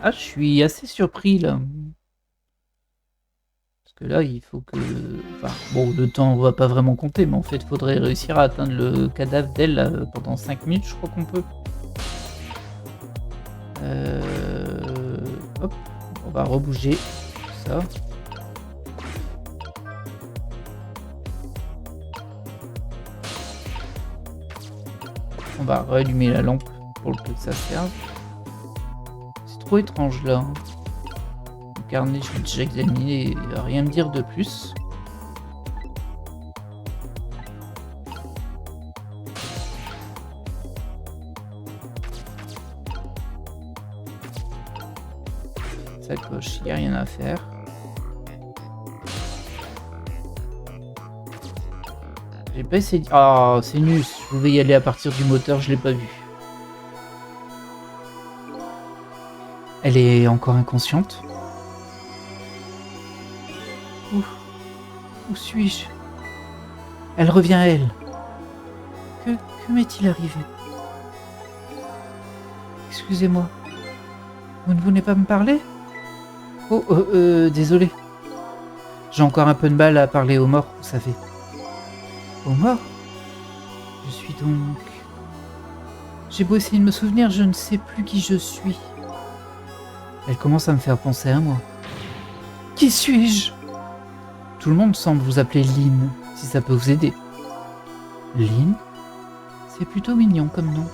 Ah, je suis assez surpris là. Parce que là, il faut que... Enfin, bon, le temps va pas vraiment compter, mais en fait, il faudrait réussir à atteindre le cadavre d'elle pendant 5 minutes, je crois qu'on peut. Hop, on va rebouger tout ça. On va rallumer la lampe pour le peu que ça serve. C'est trop étrange là. Le carnet, je l'ai déjà examiné, il va rien me dire de plus. Sacoche, il n'y a rien à faire. J'ai pas essayé. Ah, c'est nul. Je pouvais y aller à partir du moteur, je l'ai pas vu. Elle est encore inconsciente. Où suis-je? Elle revient à elle. Que m'est-il arrivé? Excusez-moi. Vous ne voulez pas me parler? Oh, désolé. J'ai encore un peu de mal à parler aux morts, vous savez. Aux morts? Je suis donc... J'ai beau essayer de me souvenir, je ne sais plus qui je suis. Elle commence à me faire penser à moi. Qui suis-je? Tout le monde semble vous appeler Lynn, si ça peut vous aider. Lynn? C'est plutôt mignon comme nom.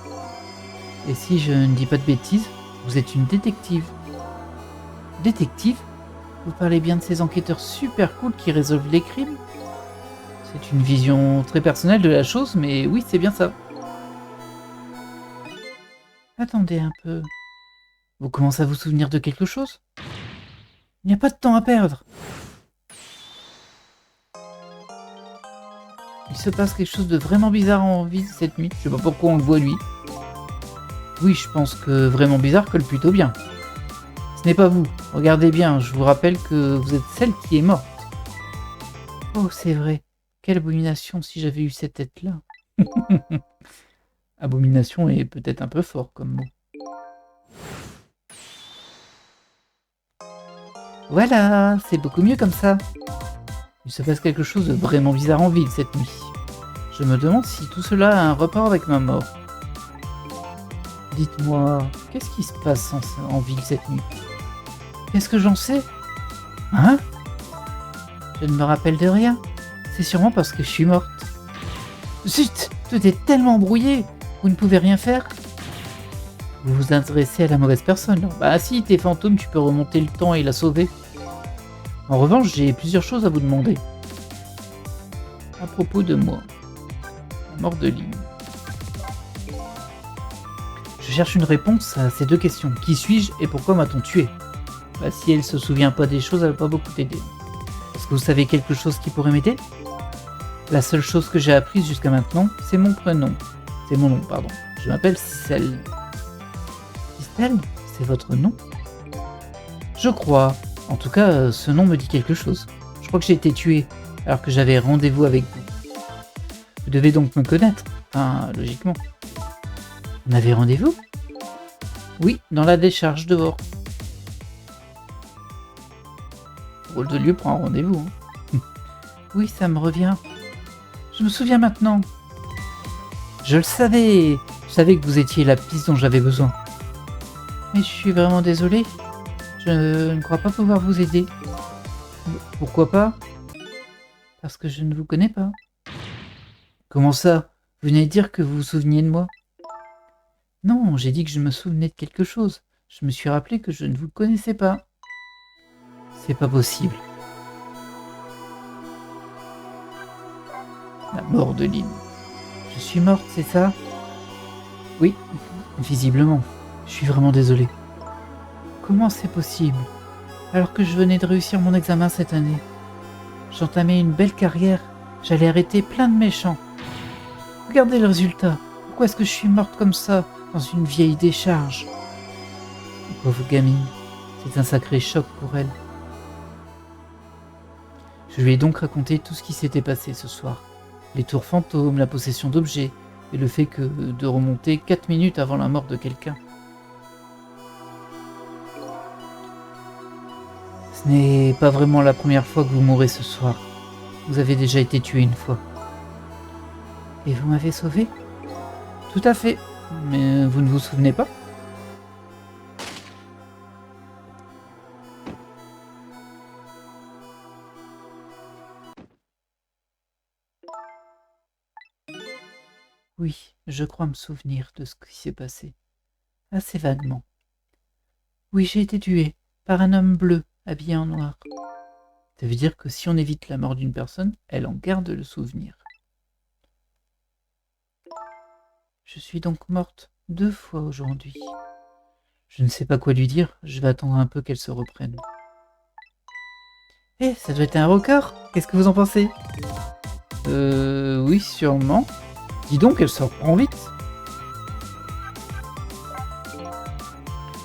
Et si je ne dis pas de bêtises, vous êtes une détective. Détective? Vous parlez bien de ces enquêteurs super cool qui résolvent les crimes? C'est une vision très personnelle de la chose, mais oui, c'est bien ça. Attendez un peu. Vous commencez à vous souvenir de quelque chose? Il n'y a pas de temps à perdre. Il se passe quelque chose de vraiment bizarre en ville cette nuit. Je sais pas pourquoi on le voit lui. Oui, je pense que vraiment bizarre colle plutôt bien. Ce n'est pas vous. Regardez bien, je vous rappelle que vous êtes celle qui est morte. Oh, c'est vrai. Quelle abomination si j'avais eu cette tête-là. Abomination est peut-être un peu fort comme mot. Voilà, c'est beaucoup mieux comme ça. Il se passe quelque chose de vraiment bizarre en ville cette nuit. Je me demande si tout cela a un rapport avec ma mort. Dites-moi, qu'est-ce qui se passe en ville cette nuit? Qu'est-ce que j'en sais? Hein? Je ne me rappelle de rien. C'est sûrement parce que je suis morte. Zut! Tout est tellement brouillé! Vous ne pouvez rien faire? Vous vous intéressez à la mauvaise personne, là. Bah si, t'es fantôme, tu peux remonter le temps et la sauver. En revanche, j'ai plusieurs choses à vous demander. À propos de moi. La mort de Lynn. Je cherche une réponse à ces deux questions. Qui suis-je et pourquoi m'a-t-on tué? Bah si elle se souvient pas des choses, elle va pas beaucoup t'aider. Est-ce que vous savez quelque chose qui pourrait m'aider? La seule chose que j'ai apprise jusqu'à maintenant, c'est mon prénom. C'est mon nom, pardon. Je m'appelle Cicel. Cicel? C'est votre nom? Je crois. En tout cas, ce nom me dit quelque chose. Je crois que j'ai été tué, alors que j'avais rendez-vous avec vous. Vous devez donc me connaître. Enfin, logiquement. On avait rendez-vous? Oui, dans la décharge dehors. Drôle de lieu pour un rendez-vous. Hein. Oui, ça me revient. Je me souviens maintenant. Je le savais. Je savais que vous étiez la piste dont j'avais besoin. Mais je suis vraiment désolé. Je ne crois pas pouvoir vous aider. Pourquoi pas? Parce que je ne vous connais pas. Comment ça? Vous venez de dire que vous vous souveniez de moi? Non, j'ai dit que je me souvenais de quelque chose. Je me suis rappelé que je ne vous connaissais pas. C'est pas possible. La mort de Lynn. Je suis morte, c'est ça? Oui, visiblement. Je suis vraiment désolé. Comment c'est possible? Alors que je venais de réussir mon examen cette année. J'entamais une belle carrière. J'allais arrêter plein de méchants. Regardez le résultat. Pourquoi est-ce que je suis morte comme ça, dans une vieille décharge? Pauvre gamine. C'est un sacré choc pour elle. Je lui ai donc raconté tout ce qui s'était passé ce soir. Les tours fantômes, la possession d'objets, et le fait que de remonter 4 minutes avant la mort de quelqu'un. Ce n'est pas vraiment la première fois que vous mourrez ce soir. Vous avez déjà été tué une fois. Et vous m'avez sauvé? Tout à fait. Mais vous ne vous souvenez pas? Oui, je crois me souvenir de ce qui s'est passé. Assez vaguement. Oui, j'ai été tué par un homme bleu, habillé en noir. Ça veut dire que si on évite la mort d'une personne, elle en garde le souvenir. Je suis donc morte 2 fois aujourd'hui. Je ne sais pas quoi lui dire, je vais attendre un peu qu'elle se reprenne. Eh, ça doit être un record. Qu'est-ce que vous en pensez? Oui, sûrement. Dis donc, elle se reprend vite.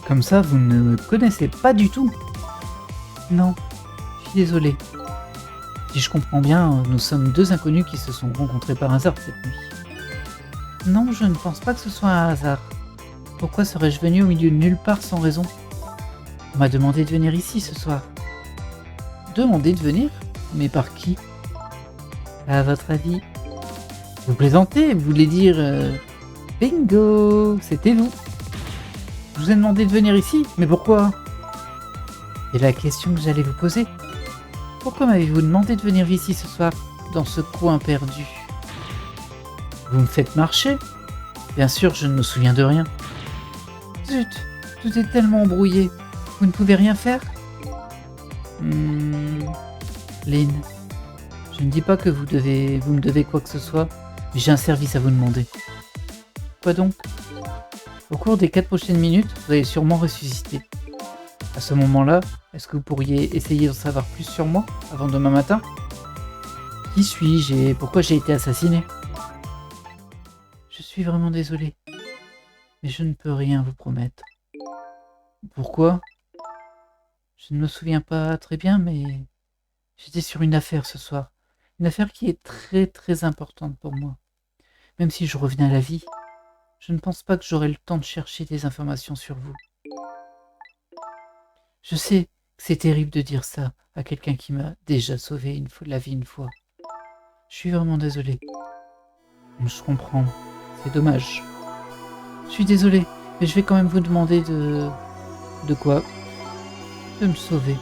Comme ça, vous ne me connaissez pas du tout. Non, je suis désolé. Si je comprends bien, nous sommes 2 inconnus qui se sont rencontrés par hasard cette nuit. Non, je ne pense pas que ce soit un hasard. Pourquoi serais-je venu au milieu de nulle part sans raison? On m'a demandé de venir ici ce soir. Demandé de venir? Mais par qui? À votre avis? Vous plaisantez, vous voulez dire... Bingo! C'était vous. Je vous ai demandé de venir ici, mais pourquoi? C'est la question que j'allais vous poser. Pourquoi m'avez-vous demandé de venir ici ce soir, dans ce coin perdu? Vous me faites marcher? Bien sûr, je ne me souviens de rien. Zut, tout est tellement embrouillé. Vous ne pouvez rien faire? Lynn, je ne dis pas que vous me devez quoi que ce soit, mais j'ai un service à vous demander. Quoi donc? Au cours des 4 prochaines minutes, vous allez sûrement ressusciter. À ce moment-là, est-ce que vous pourriez essayer d'en savoir plus sur moi avant demain matin? Qui suis-je et pourquoi j'ai été assassiné? Je suis vraiment désolé, mais je ne peux rien vous promettre. Pourquoi? Je ne me souviens pas très bien, mais j'étais sur une affaire ce soir. Une affaire qui est très très importante pour moi. Même si je reviens à la vie, je ne pense pas que j'aurai le temps de chercher des informations sur vous. Je sais que c'est terrible de dire ça à quelqu'un qui m'a déjà sauvé la vie une fois. Je suis vraiment désolé. Je comprends. C'est dommage. Je suis désolé, mais je vais quand même vous demander de... De quoi? De me sauver.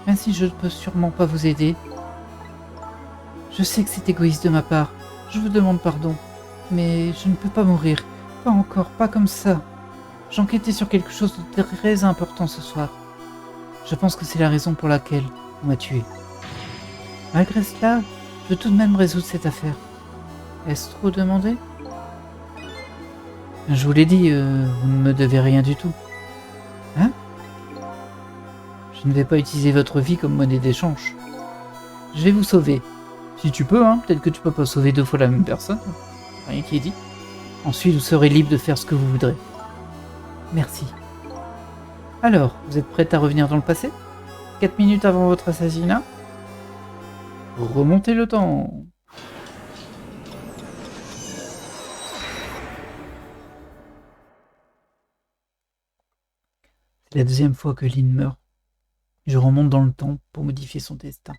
Même si je ne peux sûrement pas vous aider. Je sais que c'est égoïste de ma part. Je vous demande pardon. Mais je ne peux pas mourir. Pas encore, pas comme ça. J'enquêtais sur quelque chose de très important ce soir. Je pense que c'est la raison pour laquelle on m'a tué. Malgré cela, je veux tout de même résoudre cette affaire. Est-ce trop demandé? Je vous l'ai dit, vous ne me devez rien du tout. Hein? Je ne vais pas utiliser votre vie comme monnaie d'échange. Je vais vous sauver. Si tu peux, hein. Peut-être que tu peux pas sauver 2 fois la même personne. Rien qui est dit. Ensuite, vous serez libre de faire ce que vous voudrez. Merci. Alors, vous êtes prête à revenir dans le passé? 4 minutes avant votre assassinat? Remontez le temps. C'est la 2e fois que Lynn meurt. Je remonte dans le temps pour modifier son destin.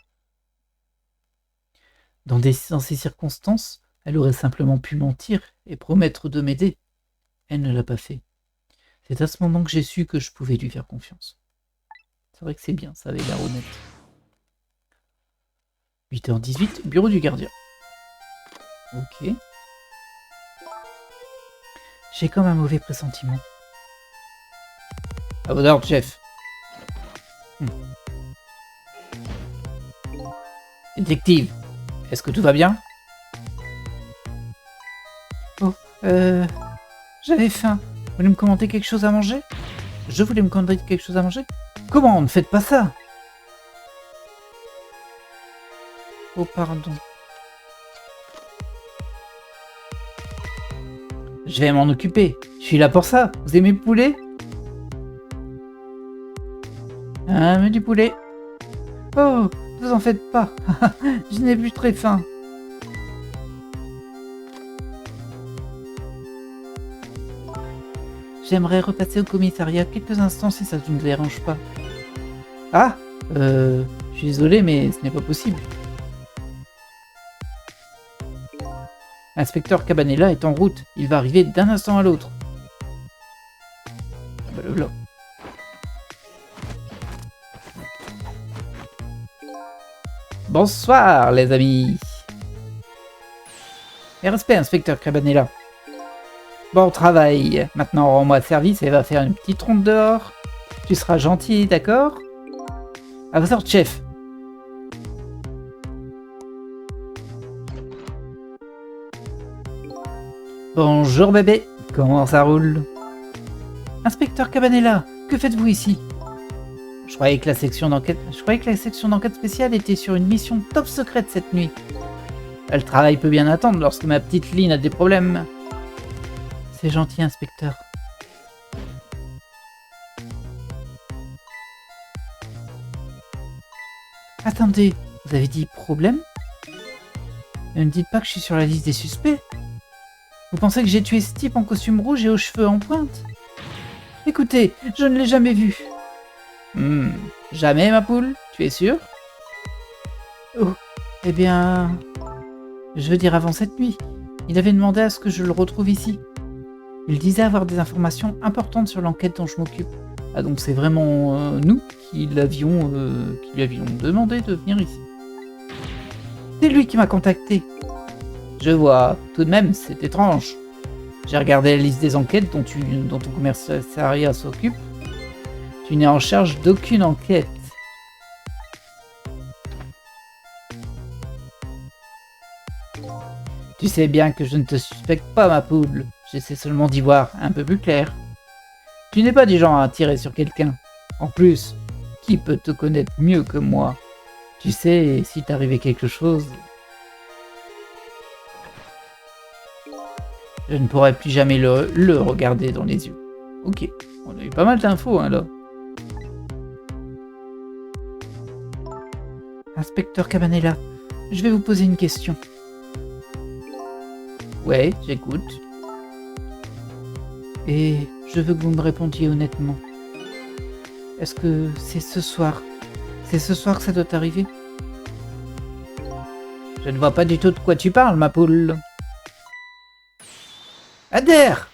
Dans ces circonstances, elle aurait simplement pu mentir et promettre de m'aider. Elle ne l'a pas fait. C'est à ce moment que j'ai su que je pouvais lui faire confiance. C'est vrai que c'est bien, ça avait l'air honnête. 8h18, bureau du gardien. Ok. J'ai comme un mauvais pressentiment. À vos ordres, chef. Détective, est-ce que tout va bien? Oh, j'avais faim. Vous voulez me commander quelque chose à manger? Je voulais me commander quelque chose à manger? Comment? Ne faites pas ça! Oh, pardon. Je vais m'en occuper. Je suis là pour ça. Vous aimez le poulet? Ah, mais du poulet. Oh, ne vous en faites pas. Je n'ai plus très faim. J'aimerais repasser au commissariat quelques instants si ça ne vous dérange pas. Ah, je suis désolé, mais ce n'est pas possible. L'inspecteur Cabanela est en route. Il va arriver d'un instant à l'autre. Bah, le voilà. Bonsoir, les amis. Et respect, inspecteur Cabanela. Bon travail. Maintenant, rends-moi service et va faire une petite ronde dehors. Tu seras gentil, d'accord? À vos ordres, chef. Bonjour bébé, comment ça roule? Inspecteur Cabanela, que faites-vous ici? Je croyais que la section d'enquête spéciale était sur une mission top secrète cette nuit. Le travail peut bien attendre lorsque ma petite Lynn a des problèmes. C'est gentil, inspecteur. Attendez, vous avez dit problème? Ne me dites pas que je suis sur la liste des suspects. Vous pensez que j'ai tué ce type en costume rouge et aux cheveux en pointe? Écoutez, je ne l'ai jamais vu. Jamais, ma poule? Tu es sûre? Oh, eh bien... Je veux dire avant cette nuit. Il avait demandé à ce que je le retrouve ici. Il disait avoir des informations importantes sur l'enquête dont je m'occupe. Ah donc c'est vraiment nous qui lui avions demandé de venir ici. C'est lui qui m'a contacté. Je vois, tout de même, c'est étrange. J'ai regardé la liste des enquêtes dont ton commissariat s'occupe. Tu n'es en charge d'aucune enquête. Tu sais bien que je ne te suspecte pas, ma poule. J'essaie seulement d'y voir un peu plus clair. Tu n'es pas du genre à tirer sur quelqu'un. En plus, qui peut te connaître mieux que moi? Tu sais, si t'arrivait quelque chose... Je ne pourrai plus jamais le regarder dans les yeux. Ok, on a eu pas mal d'infos, hein, là. Inspecteur Cabanela, je vais vous poser une question. Ouais, j'écoute. Et je veux que vous me répondiez honnêtement. Est-ce que c'est ce soir? C'est ce soir que ça doit arriver? Je ne vois pas du tout de quoi tu parles, ma poule. Adhère!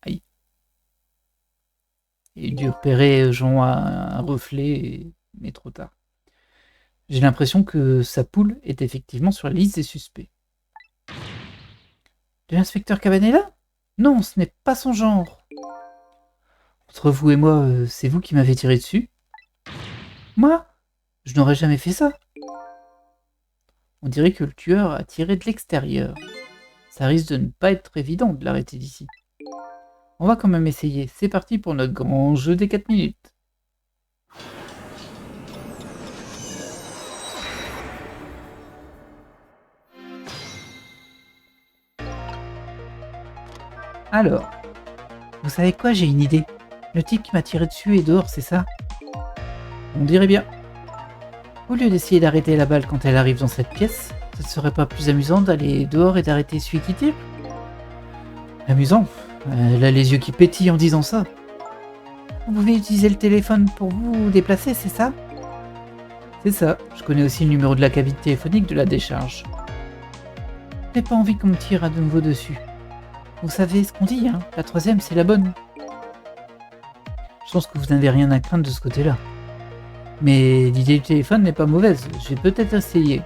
Aïe. Il a dû repérer genre un reflet, mais trop tard. J'ai l'impression que sa poule est effectivement sur la liste des suspects. De l'inspecteur Cabanela? Non, ce n'est pas son genre. Entre vous et moi, c'est vous qui m'avez tiré dessus? Moi? Je n'aurais jamais fait ça. On dirait que le tueur a tiré de l'extérieur. Ça risque de ne pas être évident de l'arrêter d'ici. On va quand même essayer. C'est parti pour notre grand jeu des 4 minutes. Alors, vous savez quoi, j'ai une idée. Le type qui m'a tiré dessus est dehors, c'est ça? On dirait bien. Au lieu d'essayer d'arrêter la balle quand elle arrive dans cette pièce, ce ne serait pas plus amusant d'aller dehors et d'arrêter celui qui tire? Amusant? Elle a les yeux qui pétillent en disant ça. Vous pouvez utiliser le téléphone pour vous déplacer, c'est ça? C'est ça, je connais aussi le numéro de la cabine téléphonique de la décharge. J'ai pas envie qu'on me tire à nouveau dessus. Vous savez ce qu'on dit, hein? La troisième, c'est la bonne. Je pense que vous n'avez rien à craindre de ce côté-là. Mais l'idée du téléphone n'est pas mauvaise, je vais peut-être essayer.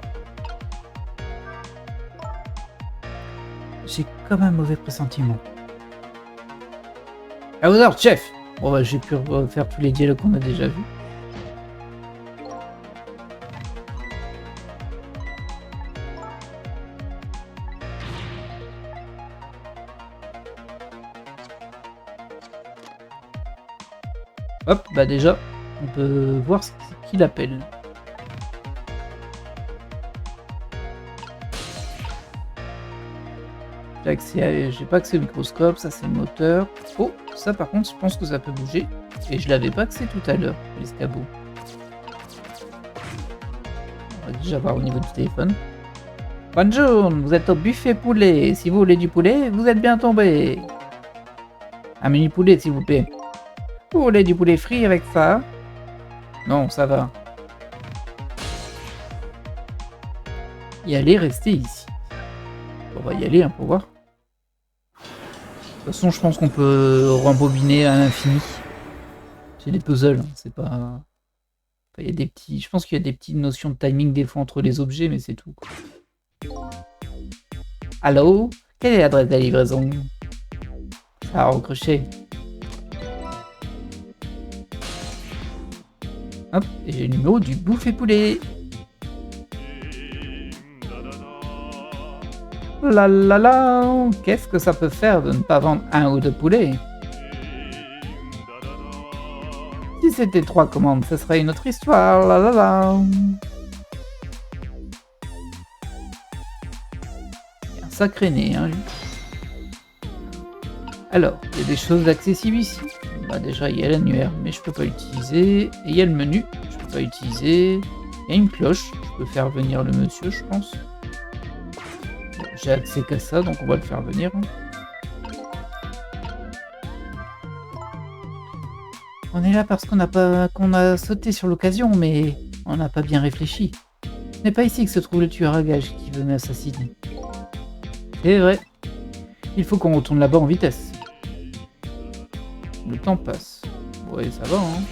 J'ai comme un mauvais pressentiment. À vos ordres, chef! Bon bah j'ai pu refaire tous les dialogues qu'on a déjà vus. Hop, bah déjà, on peut voir ce qu'il appelle. J'ai pas accès au microscope, ça c'est le moteur. Oh, ça par contre, je pense que ça peut bouger. Et je l'avais pas accès tout à l'heure, l'escabeau. On va déjà voir au niveau du téléphone. Bonjour, vous êtes au buffet poulet. Si vous voulez du poulet, vous êtes bien tombé. Un mini poulet, s'il vous plaît. Vous voulez du poulet frit avec ça? Non, ça va. Y aller, rester ici. On va y aller hein, pour voir. De toute façon, je pense qu'on peut rembobiner à l'infini. C'est des puzzles, hein, c'est pas... Il y a des petits... Je pense qu'il y a des petites notions de timing des fois entre les objets, mais c'est tout. Quoi. Allô? Quelle est l'adresse de la livraison? Ça a recroché. Hop, et j'ai le numéro du bouffé poulet. La la la, qu'est-ce que ça peut faire de ne pas vendre un ou deux poulets? Si c'était 3 commandes, ce serait une autre histoire, la la la. Il y a un sacré nez, hein, lui. Alors, il y a des choses accessibles ici. Bah déjà, il y a l'annuaire, mais je peux pas l'utiliser. Et il y a le menu, je peux pas utiliser. Il y a une cloche, je peux faire venir le monsieur, je pense. J'ai accès qu'à ça, donc on va le faire venir. On est là parce qu'on a sauté sur l'occasion, mais on n'a pas bien réfléchi. Ce n'est pas ici que se trouve le tueur à gages qui veut m'assassiner. C'est vrai. Il faut qu'on retourne là-bas en vitesse. Le temps passe. Ouais, ça va, hein.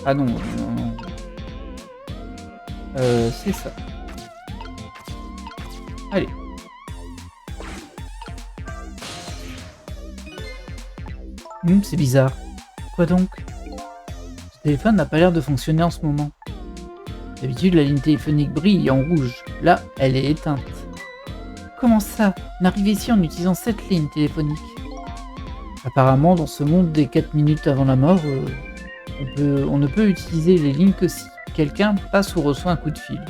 Ah non, non, non. C'est ça. Allez. C'est bizarre. Quoi donc? Ce téléphone n'a pas l'air de fonctionner en ce moment. D'habitude, la ligne téléphonique brille en rouge. Là, elle est éteinte. Comment ça? On arrive ici en utilisant cette ligne téléphonique. Apparemment, dans ce monde des 4 minutes avant la mort, on ne peut utiliser les lignes que si quelqu'un passe ou reçoit un coup de fil.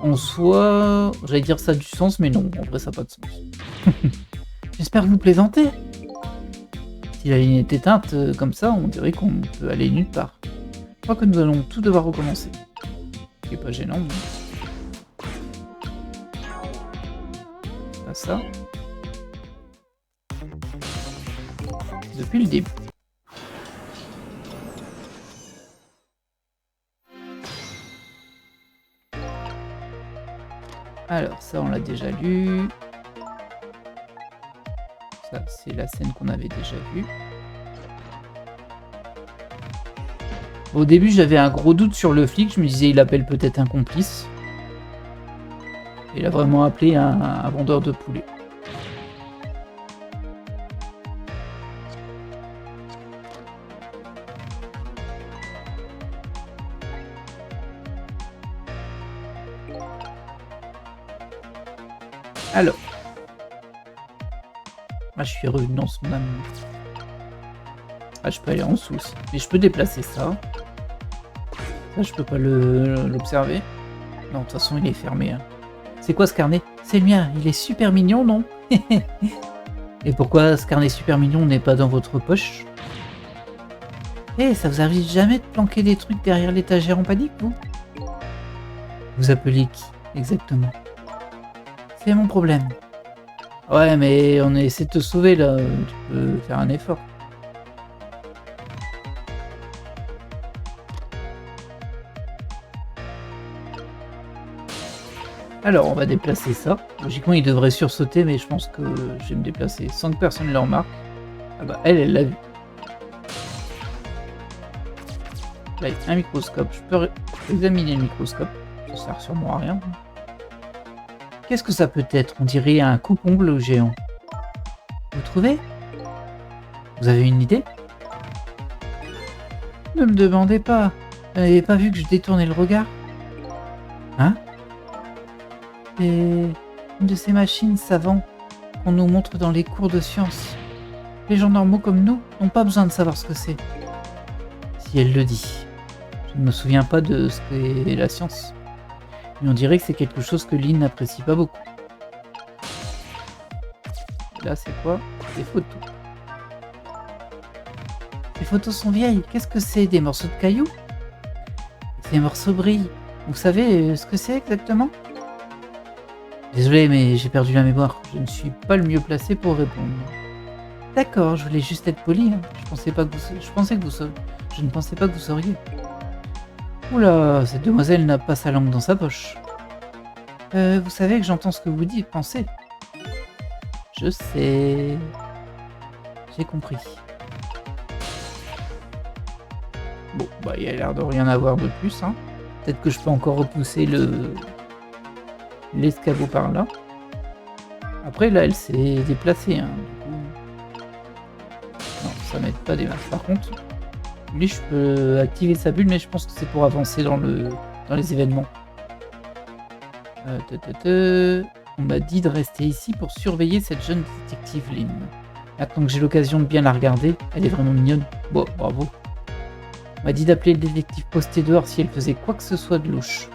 En soi, j'allais dire ça a du sens, mais non, en vrai ça n'a pas de sens. J'espère que vous plaisantez. Si la ligne est éteinte comme ça, on dirait qu'on peut aller nulle part. Je crois que nous allons tout devoir recommencer. Ce qui est pas gênant. Mais... pas ça. Depuis le début. Alors ça on l'a déjà lu. Ça c'est la scène qu'on avait déjà vue. Au début j'avais un gros doute sur le flic, je me disais il appelle peut-être un complice. Il a vraiment appelé un vendeur de poulet. Alors. Ah, je suis revenu dans son âme. Ah, je peux aller en dessous aussi. Mais je peux déplacer ça. Ça, je peux pas l'observer. Non, de toute façon, il est fermé. Hein. C'est quoi ce carnet? C'est le mien. Il est super mignon, non? Et pourquoi ce carnet super mignon n'est pas dans votre poche? Eh, ça vous arrive jamais de planquer des trucs derrière l'étagère en panique, vous? Vous appelez qui, exactement? C'est mon problème. Ouais, mais on essaie de te sauver, là. Tu peux faire un effort. Alors, on va déplacer ça. Logiquement, il devrait sursauter, mais je pense que je vais me déplacer sans que personne ne le remarque. Ah bah, elle l'a vu. Là, il y a un microscope. Je peux examiner le microscope. Ça sert sûrement à rien. Qu'est-ce que ça peut être? On dirait un coupe-ongle géant. Vous trouvez? Vous avez une idée? Ne me demandez pas. Vous n'avez pas vu que je détournais le regard? Hein? C'est une de ces machines savantes qu'on nous montre dans les cours de sciences. Les gens normaux comme nous n'ont pas besoin de savoir ce que c'est. Si elle le dit. Je ne me souviens pas de ce qu'est la science. Mais on dirait que c'est quelque chose que Lynn n'apprécie pas beaucoup. Et là, c'est quoi? Des photos. Les photos sont vieilles. Qu'est-ce que c'est? Des morceaux de cailloux? Ces morceaux brillent. Vous savez ce que c'est exactement? Désolé, mais j'ai perdu la mémoire. Je ne suis pas le mieux placé pour répondre. D'accord, je voulais juste être poli. Hein. Je ne pensais pas que vous sauriez. Oula, cette demoiselle n'a pas sa langue dans sa poche. Vous savez que j'entends ce que vous dites, pensez. Je sais. J'ai compris. Bon, bah il y a l'air de rien avoir de plus. Hein. Peut-être que je peux encore repousser l'escabeau par là. Après, là, elle s'est déplacée. Hein. Du coup... Non, ça m'aide pas des masses. Par contre, lui, je peux activer sa bulle, mais je pense que c'est pour avancer dans les événements. On m'a dit de rester ici pour surveiller cette jeune détective Lynn. Maintenant que j'ai l'occasion de bien la regarder, elle est vraiment mignonne. Bon, bravo. On m'a dit d'appeler le détective posté dehors si elle faisait quoi que ce soit de louche.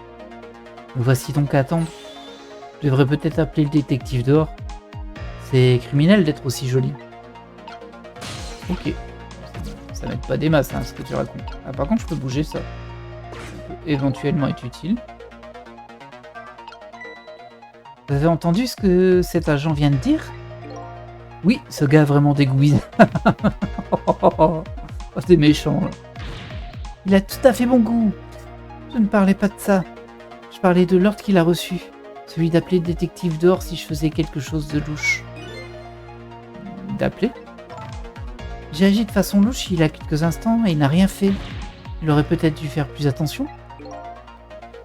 Me voici donc à attendre. Je devrais peut-être appeler le détective dehors. C'est criminel d'être aussi joli. Ok. Ça m'aide pas des masses, hein, ce que tu racontes. Ah, par contre, je peux bouger ça. Ça peut éventuellement être utile. Vous avez entendu ce que cet agent vient de dire? Oui, ce gars a vraiment des goûts. Oh, c'est méchant. Là. Il a tout à fait bon goût. Je ne parlais pas de ça. Je parlais de l'ordre qu'il a reçu. Celui d'appeler le détective dehors si je faisais quelque chose de louche. D'appeler? J'ai agi de façon louche il y a quelques instants et il n'a rien fait. Il aurait peut-être dû faire plus attention.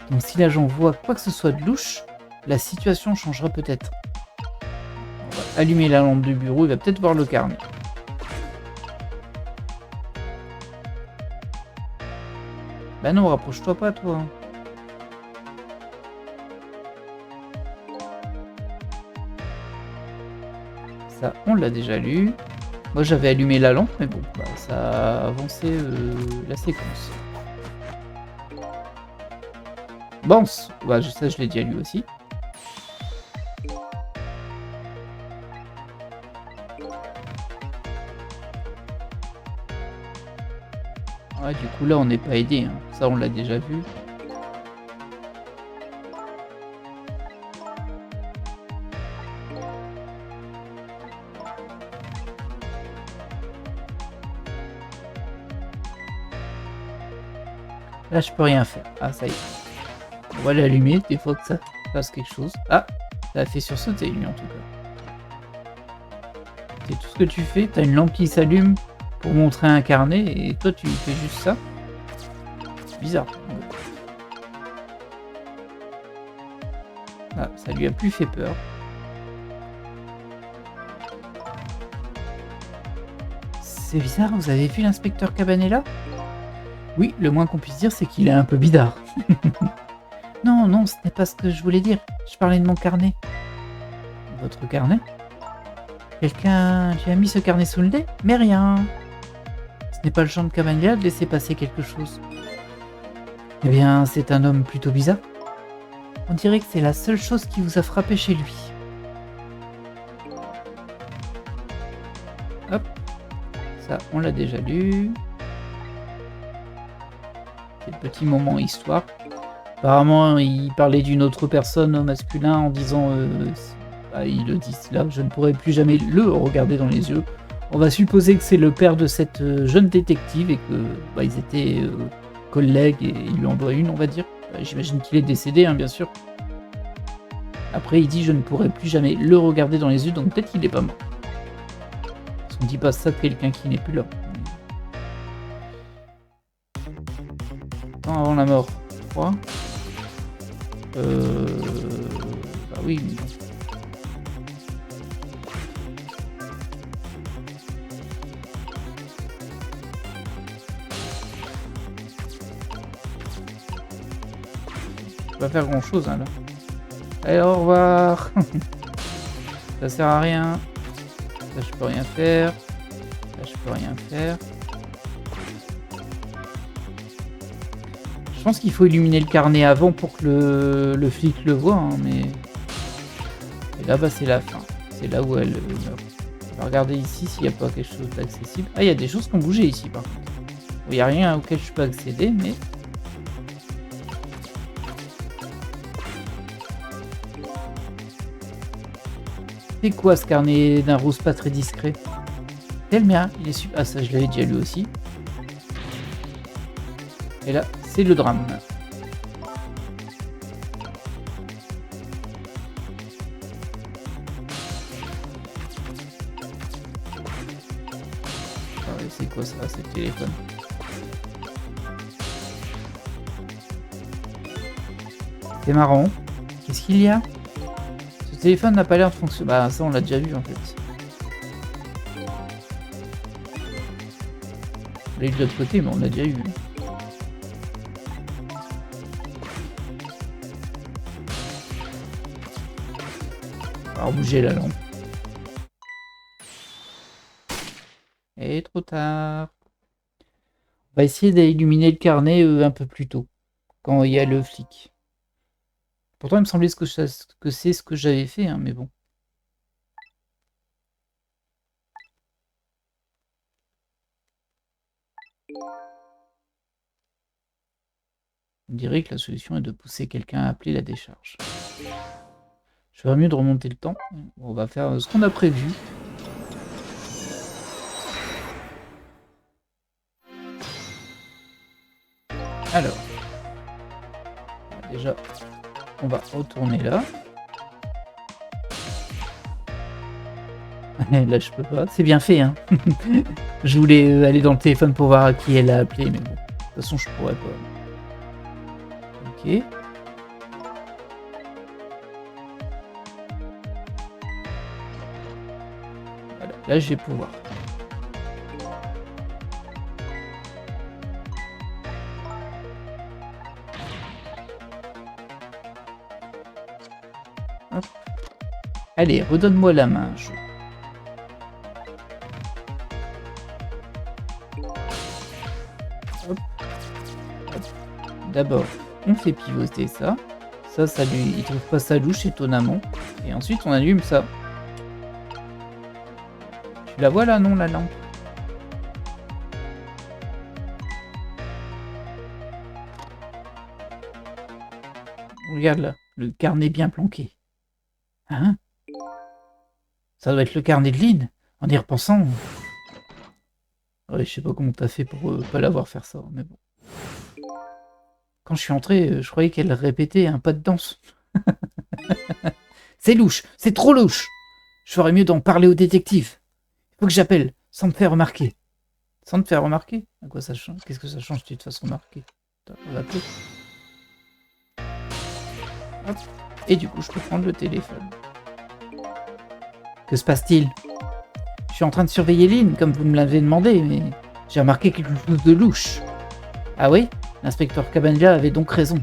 Donc si l'agent voit quoi que ce soit de louche, la situation changera peut-être. On va allumer la lampe du bureau, il va peut-être voir le carnet. Bah non, rapproche-toi pas, toi. Ça, on l'a déjà lu. Moi, j'avais allumé la lampe, mais bon, bah, ça a avancé la séquence. Bon, bah, ça, je l'ai déjà lu aussi. Ouais, du coup, là, on n'est pas aidé. Hein. Ça, on l'a déjà vu. Là, je peux rien faire. Ah, ça y est. On va l'allumer, des fois que ça fasse quelque chose. Ah, ça a fait sursauter, lui, en tout cas. C'est tout ce que tu fais. T'as une lampe qui s'allume pour montrer un carnet, et toi, tu fais juste ça. C'est bizarre. Ah, ça lui a plus fait peur. C'est bizarre, vous avez vu l'inspecteur Cabanela? Oui, le moins qu'on puisse dire, c'est qu'il est un peu bidard. Non, non, ce n'est pas ce que je voulais dire. Je parlais de mon carnet. Votre carnet? Quelqu'un lui a mis ce carnet sous le nez? Mais rien. Ce n'est pas le genre de Cabandia de laisser passer quelque chose. Eh bien, c'est un homme plutôt bizarre. On dirait que c'est la seule chose qui vous a frappé chez lui. Hop. Ça, on l'a déjà lu. C'est le petit moment histoire. Apparemment, il parlait d'une autre personne au masculin en disant... il le dit là, je ne pourrai plus jamais le regarder dans les yeux. On va supposer que c'est le père de cette jeune détective et que ils étaient collègues et il lui envoie une, on va dire. J'imagine qu'il est décédé, hein, bien sûr. Après, il dit je ne pourrai plus jamais le regarder dans les yeux, donc peut-être qu'il n'est pas mort. Parce qu'on ne dit pas ça de quelqu'un qui n'est plus là. Temps avant la mort, 3. Bah oui, mais bon. Pas faire grand chose hein, là. Allez, au revoir. Ça sert à rien. Ça je peux rien faire. Ça je peux rien faire. Je pense qu'il faut illuminer le carnet avant pour que le flic le voit, hein, mais... Et là-bas c'est la fin. C'est là où elle meurt. On va regarder ici s'il n'y a pas quelque chose d'accessible. Ah, il y a des choses qui ont bougé ici par contre. Il n'y a rien auquel je peux accéder, mais... C'est quoi ce carnet d'un rose pas très discret? C'est le mien, il est super... Ah ça je l'avais déjà lu aussi. Et là, c'est le drame. C'est quoi ça? C'est le téléphone. C'est marrant. Qu'est-ce qu'il y a? Ce téléphone n'a pas l'air de fonctionner. Bah ça on l'a déjà vu en fait. On l'a eu de l'autre côté mais on l'a déjà eu. Alors bouger la lampe. Et trop tard. On va essayer d'illuminer le carnet un peu plus tôt. Quand il y a le flic. Pourtant il me semblait que c'est ce que j'avais fait, hein, mais bon. On dirait que la solution est de pousser quelqu'un à appeler la décharge. Je ferais mieux de remonter le temps. On va faire ce qu'on a prévu. Alors. Déjà, on va retourner là. Là, je peux pas. C'est bien fait, hein. Je voulais aller dans le téléphone pour voir à qui elle a appelé, mais bon. De toute façon, je pourrais pas. Ok. Voilà, là, je vais pouvoir. Hop. Allez, redonne-moi la main. Hop. Hop. D'abord, on fait pivoter ça. Ça lui, il trouve pas ça louche étonnamment. Et ensuite, on allume ça. Tu la vois là, non, la lampe? Regarde là, le carnet bien planqué. Hein? Ça doit être le carnet de Lynn. En y repensant... Ouais, je sais pas comment t'as fait pour pas l'avoir faire ça, mais bon. Quand je suis entré, je croyais qu'elle répétait un pas de danse. C'est louche, c'est trop louche. Je ferais mieux d'en parler au détective. Il faut que j'appelle, sans me faire remarquer. Sans te faire remarquer? À quoi ça change? Qu'est-ce que ça change si tu te fasses remarquer? On va appeler. Hop. Et du coup, je peux prendre le téléphone. Que se passe-t-il? Je suis en train de surveiller Lynn, comme vous me l'avez demandé, mais j'ai remarqué quelque chose de louche. Ah oui? L'inspecteur Cabandia avait donc raison.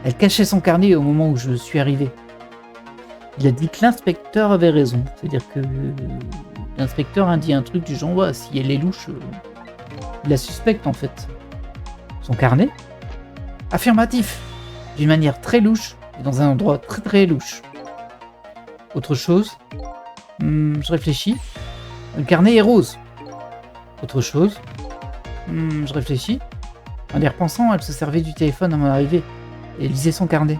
Elle cachait son carnet au moment où je suis arrivé. Il a dit que l'inspecteur avait raison. C'est-à-dire que l'inspecteur a dit un truc du genre, ouais, si elle est louche, il la suspecte en fait. Son carnet? Affirmatif. D'une manière très louche et dans un endroit très très louche. Autre chose? Je réfléchis. Le carnet est rose. Autre chose? Je réfléchis. En y repensant, elle se servait du téléphone à mon arrivée et lisait son carnet.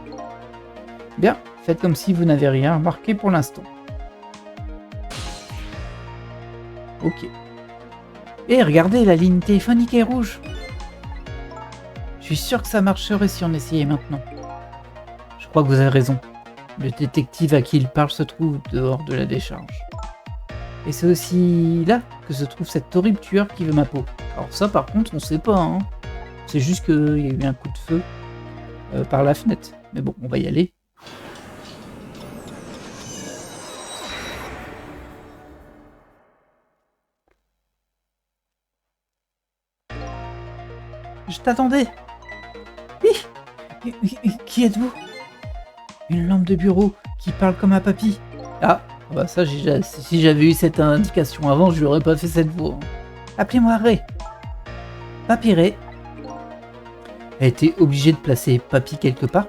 Bien, faites comme si vous n'avez rien remarqué pour l'instant. Ok. Et regardez, la ligne téléphonique est rouge. Je suis sûr que ça marcherait si on essayait maintenant. Je crois que vous avez raison. Le détective à qui il parle se trouve dehors de la décharge. Et c'est aussi là que se trouve cet horrible tueur qui veut ma peau. Alors ça par contre on sait pas, hein. C'est juste qu'il y a eu un coup de feu par la fenêtre. Mais bon, on va y aller. Je t'attendais. Qui êtes-vous? Une lampe de bureau qui parle comme un papy. Ah, bah ça, si j'avais eu cette indication avant, je lui aurais pas fait cette voix. Appelez-moi Ray. Papy Ray. Elle était obligée de placer papy quelque part.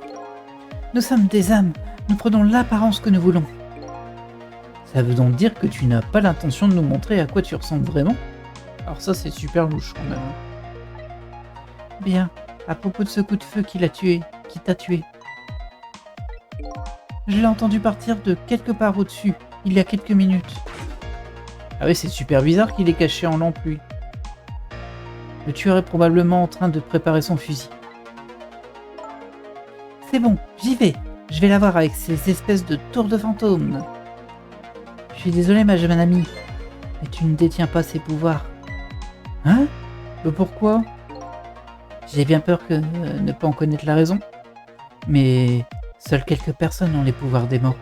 Nous sommes des âmes, nous prenons l'apparence que nous voulons. Ça veut donc dire que tu n'as pas l'intention de nous montrer à quoi tu ressembles vraiment? Alors ça, c'est super louche quand même. Bien, à propos de ce coup de feu qui t'a tué. Je l'ai entendu partir de quelque part au-dessus, il y a quelques minutes. Ah oui, c'est super bizarre qu'il est caché en lampe, lui. Le tueur est probablement en train de préparer son fusil. C'est bon, j'y vais. Je vais la voir avec ces espèces de tours de fantômes. Je suis désolé, ma jeune amie, mais tu ne détiens pas ses pouvoirs. Hein? Pourquoi? J'ai bien peur que ne pas en connaître la raison. Mais seules quelques personnes ont les pouvoirs des morts.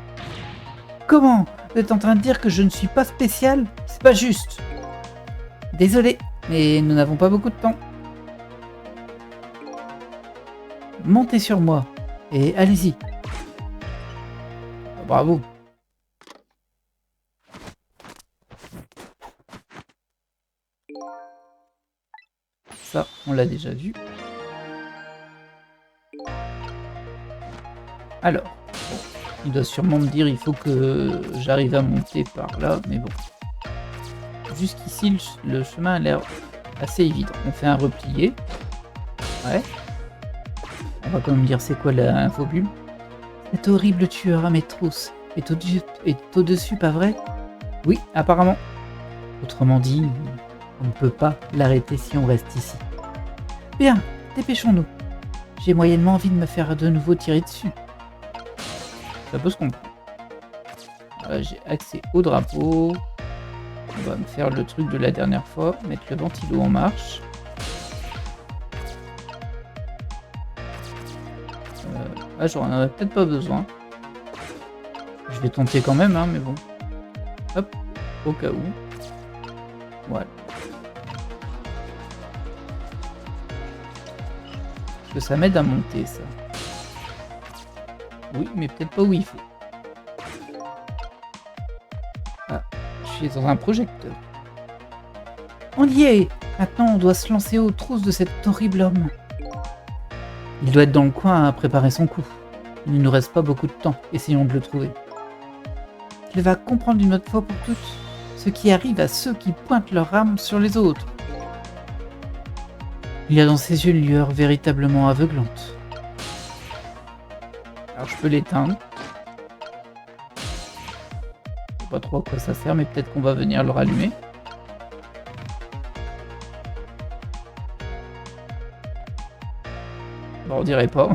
Comment? Vous êtes en train de dire que je ne suis pas spécial? C'est pas juste. Désolé, mais nous n'avons pas beaucoup de temps. Montez sur moi et allez-y. Bravo. Ça, on l'a déjà vu. Alors, il doit sûrement me dire il faut que j'arrive à monter par là, mais bon. Jusqu'ici, le chemin a l'air assez évident. On fait un replié. Ouais. On va quand même dire c'est quoi l'infobulle. Cet horrible tueur à mes trousses est au-dessus, pas vrai? Oui, apparemment. Autrement dit, on ne peut pas l'arrêter si on reste ici. Bien, dépêchons-nous. J'ai moyennement envie de me faire de nouveau tirer dessus. Ça peut se comprendre. Voilà, j'ai accès au drapeau. On va me faire le truc de la dernière fois, mettre le ventilo en marche. Ah, j'en aurais peut-être pas besoin. Je vais tenter quand même, hein, mais bon. Hop, au cas où. Voilà. Parce que ça m'aide à monter, ça. Oui, mais peut-être pas où il faut. Ah, je suis dans un projecteur. On y est! Maintenant, on doit se lancer aux trousses de cet horrible homme. Il doit être dans le coin à préparer son coup. Il ne nous reste pas beaucoup de temps. Essayons de le trouver. Il va comprendre une autre fois pour toutes ce qui arrive à ceux qui pointent leur arme sur les autres. Il y a dans ses yeux une lueur véritablement aveuglante. Alors je peux l'éteindre. Je sais pas trop à quoi ça sert, mais peut-être qu'on va venir le rallumer. Bon, on dirait pas.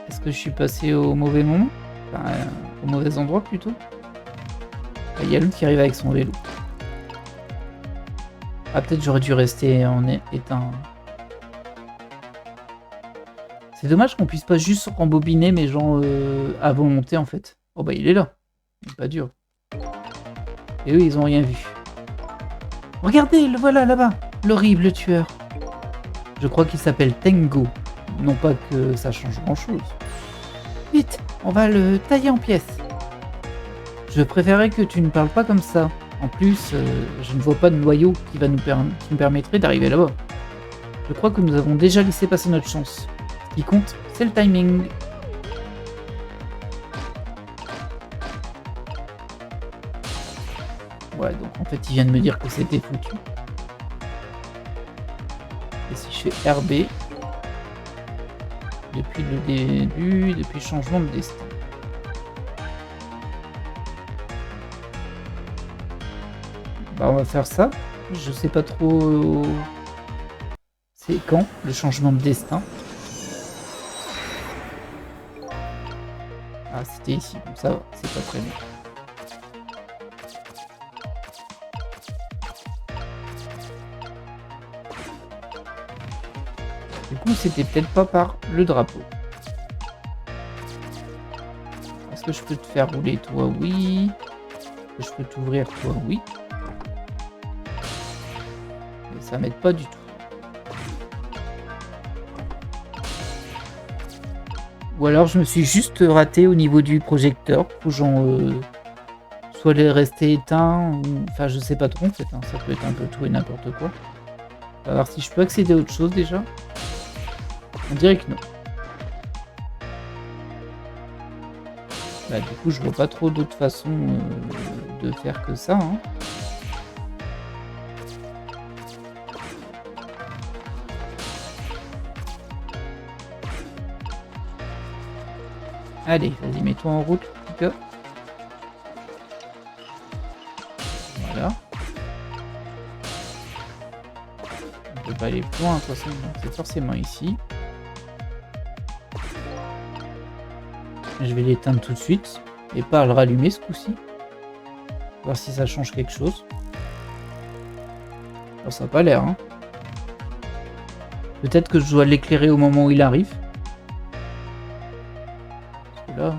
Est-ce que je suis passé au mauvais moment? Enfin, au mauvais endroit plutôt? Il y a l'autre qui arrive avec son vélo. Ah, peut-être j'aurais dû rester en éteint. C'est dommage qu'on puisse pas juste rembobiner mes gens à volonté en fait. Oh bah il est là. Il est pas dur. Et eux ils ont rien vu. Regardez, le voilà là-bas. L'horrible tueur. Je crois qu'il s'appelle Tengo. non pas que ça change grand-chose. Vite, on va le tailler en pièces. Je préférerais que tu ne parles pas comme ça. En plus, je ne vois pas de noyau qui me permettrait d'arriver là-bas. Je crois que nous avons déjà laissé passer notre chance. Ce qui compte, c'est le timing. Ouais, donc en fait, il vient de me dire que c'était foutu. Et si je fais RB, depuis le début, depuis le changement de destin. Bah, on va faire ça. Je sais pas trop... C'est quand, le changement de destin? Ah, c'était ici, donc ça va, c'est pas très bien. Du coup, c'était peut-être pas par le drapeau. Est-ce que je peux te faire rouler, toi? Oui. Est-ce que je peux t'ouvrir, toi? Oui. Mais ça m'aide pas du tout. Ou alors je me suis juste raté au niveau du projecteur. Faut genre soit les rester éteints, ou... enfin je sais pas trop en fait, hein. Ça peut être un peu tout et n'importe quoi. On va voir si je peux accéder à autre chose déjà. On dirait que non. Bah du coup je vois pas trop d'autres façons de faire que ça, hein. Allez, vas-y, mets-toi en route, petit gars. Voilà. On peut pas aller plus loin, de toute façon, c'est forcément ici. Je vais l'éteindre tout de suite, et pas le rallumer ce coup-ci. Voir si ça change quelque chose. Alors, ça n'a pas l'air, hein. Peut-être que je dois l'éclairer au moment où il arrive. Parce que là...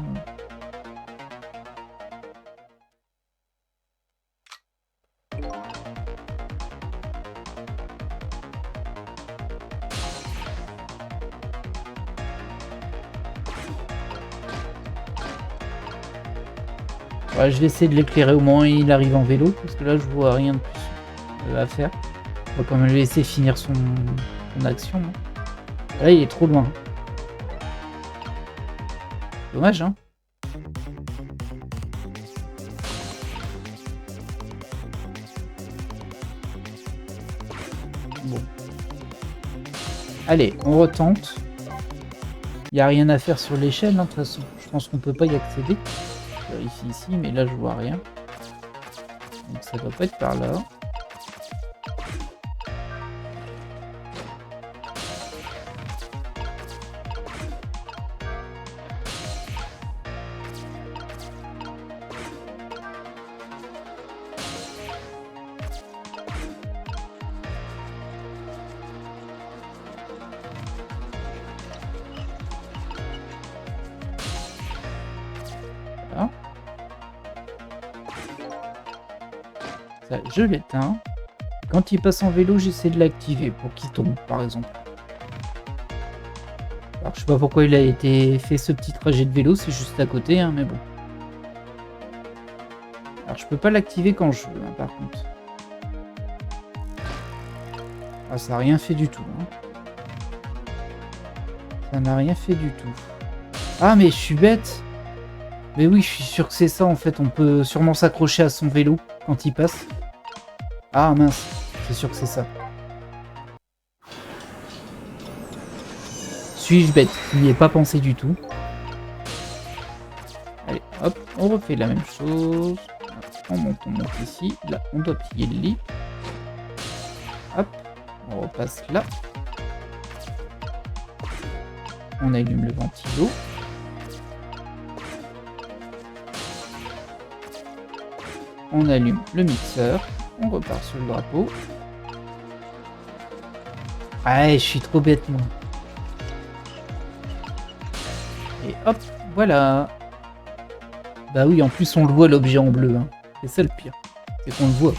Ouais, je vais essayer de l'éclairer au moment où il arrive en vélo, parce que là je vois rien de plus à faire. On va quand même laisser finir son action. Hein. Là il est trop loin. Dommage, hein. Bon. Allez, on retente. Il n'y a rien à faire sur l'échelle, hein, de toute façon. Je pense qu'on peut pas y accéder. Je vérifie ici, mais là je vois rien. Donc ça doit pas être par là. Voilà. Ça, je l'éteins. Quand il passe en vélo, j'essaie de l'activer pour qu'il tombe, par exemple. Alors, je sais pas pourquoi il a été fait ce petit trajet de vélo, c'est juste à côté, hein, mais bon. Alors, je peux pas l'activer quand je veux, hein, par contre. Ah, ça n'a rien fait du tout. Hein. Ça n'a rien fait du tout. Ah, mais je suis bête. Mais oui, je suis sûr que c'est ça, en fait. On peut sûrement s'accrocher à son vélo quand il passe. Ah, mince. C'est sûr que c'est ça. Suis-je bête? Je n'y ai pas pensé du tout. Allez, hop, on refait la même chose. On monte ici. Là, on doit plier le lit. Hop, on repasse là. On allume le ventilo. On allume le mixeur. On repart sur le drapeau. Ah, je suis trop bête, moi. Et hop, voilà. Bah oui, en plus on le voit l'objet en bleu. Hein. C'est ça le pire. C'est qu'on le voit.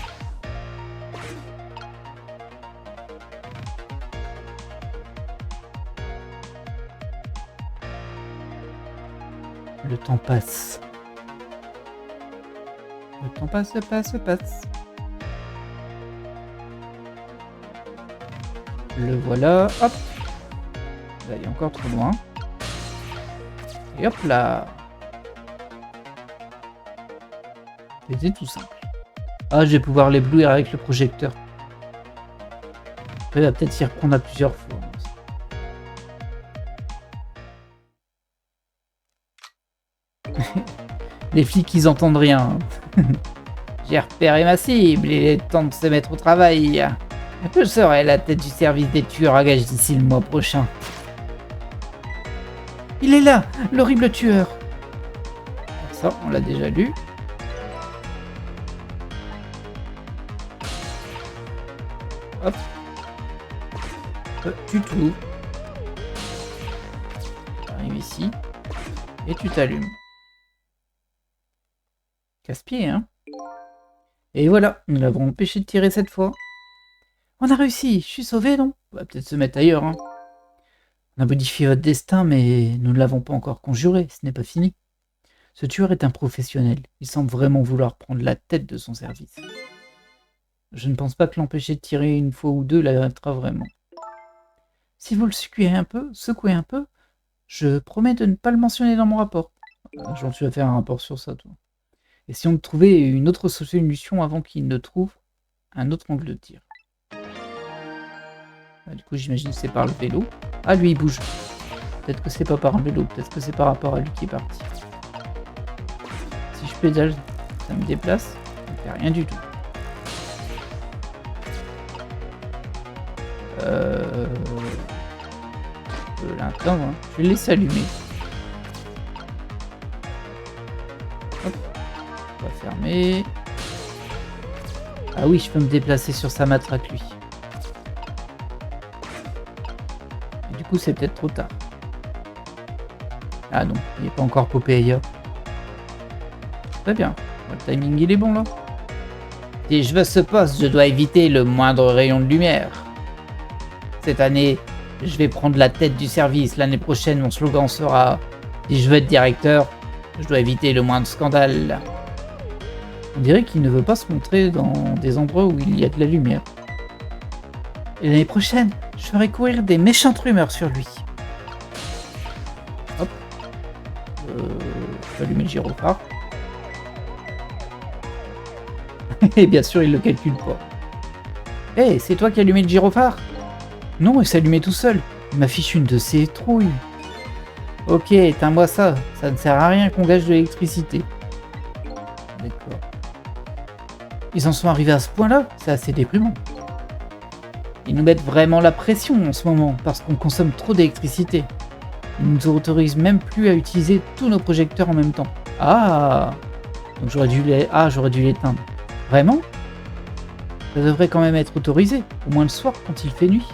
temps passe. Le temps passe, passe. Le voilà, hop. Là, il est encore trop loin. Et hop là. C'était tout simple. Ah, je vais pouvoir l'éblouir avec le projecteur. Après, il va peut-être s'y reprendre à plusieurs fois. Les flics, ils entendent rien. J'ai repéré ma cible, il est temps de se mettre au travail. Je serai la tête du service des tueurs à gages d'ici le mois prochain. Il est là, l'horrible tueur. Ça, on l'a déjà lu. Hop. Tu t'ouvres. Tu arrives ici. Et tu t'allumes. Casse-pied, hein. Et voilà, nous l'avons empêché de tirer cette fois. On a réussi, je suis sauvé, non? On va peut-être se mettre ailleurs, hein. On a modifié votre destin, mais nous ne l'avons pas encore conjuré, ce n'est pas fini. Ce tueur est un professionnel, il semble vraiment vouloir prendre la tête de son service. Je ne pense pas que l'empêcher de tirer une fois ou deux l'arrêtera vraiment. Si vous le secouez un peu, je promets de ne pas le mentionner dans mon rapport. Genre, tu vas faire un rapport sur ça, toi. Essayons de trouver une autre solution avant qu'il ne trouve un autre angle de tir. Du coup, j'imagine que c'est par le vélo. Ah, lui, il bouge. Peut-être que c'est pas par un vélo, peut-être que c'est par rapport à lui qui est parti. Si je pédale, ça me déplace. Ça ne fait rien du tout. Je peux l'atteindre, hein. Je vais le laisser allumer. Hop. On va fermer. Ah oui, je peux me déplacer sur sa matraque, lui. Et du coup, c'est peut-être trop tard. Ah non, il n'est pas encore popé ailleurs. Très bien. Le timing, il est bon, là. Si je veux ce poste, je dois éviter le moindre rayon de lumière. Cette année, je vais prendre la tête du service. L'année prochaine, mon slogan sera « Si je veux être directeur, je dois éviter le moindre scandale ». On dirait qu'il ne veut pas se montrer dans des endroits où il y a de la lumière. Et l'année prochaine, je ferai courir des méchantes rumeurs sur lui. Hop. Je vais allumer le gyrophare. Et bien sûr, il ne le calcule pas. Hé, c'est toi qui as allumé le gyrophare? Non, il s'allumait tout seul. Il m'affiche une de ses trouilles. Ok, éteins-moi ça. Ça ne sert à rien qu'on gâche de l'électricité. D'accord. Ils en sont arrivés à ce point-là? C'est assez déprimant. Ils nous mettent vraiment la pression en ce moment parce qu'on consomme trop d'électricité. Ils nous autorisent même plus à utiliser tous nos projecteurs en même temps. Ah! Donc j'aurais dû l'éteindre. Vraiment? Ça devrait quand même être autorisé, au moins le soir quand il fait nuit.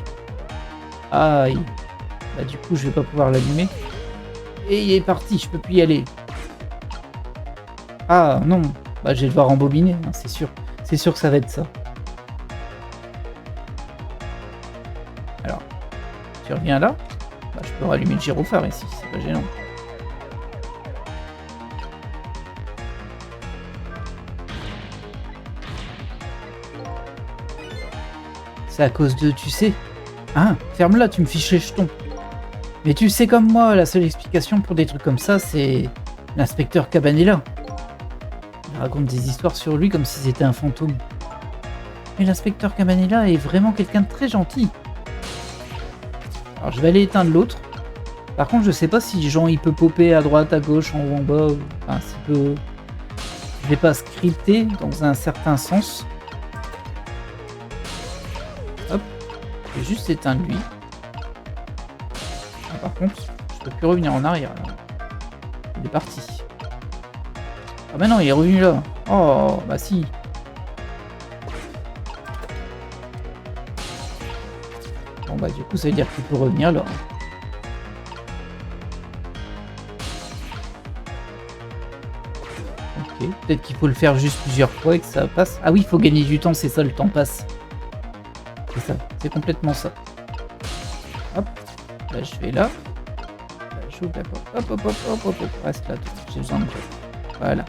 Aïe. Bah du coup je vais pas pouvoir l'allumer. Et il est parti, je peux plus y aller. Ah non, bah je vais devoir rembobiner, hein, c'est sûr. C'est sûr que ça va être ça. Alors, tu reviens là. Bah, je peux rallumer le gyrophare ici, c'est pas gênant. C'est à cause de, tu sais. Ah, ferme-la, tu me fiches les jetons. Mais tu sais comme moi, la seule explication pour des trucs comme ça, c'est l'inspecteur Cabanela. Il raconte des histoires sur lui comme si c'était un fantôme. Mais l'inspecteur Cabanela est vraiment quelqu'un de très gentil. Alors je vais aller éteindre l'autre. Par contre, je sais pas si Jean il peut popper à droite, à gauche, en haut, en bas. Enfin, s'il peut. Je l'ai pas scripté dans un certain sens. Hop. Je vais juste éteindre lui. Ah, par contre, je peux plus revenir en arrière là. Il est parti. Ah bah non, il est revenu là. Oh, bah si. Bon bah du coup ça veut dire qu'il peut revenir là. Ok, peut-être qu'il faut le faire juste plusieurs fois et que ça passe. Ah oui, il faut gagner du temps, c'est ça, le temps passe. C'est ça, c'est complètement ça. Hop, là je vais là. Là, j'ouvre la porte. Hop, hop, hop, hop, hop, hop. Reste là tout de suite. J'ai besoin de toi. Voilà.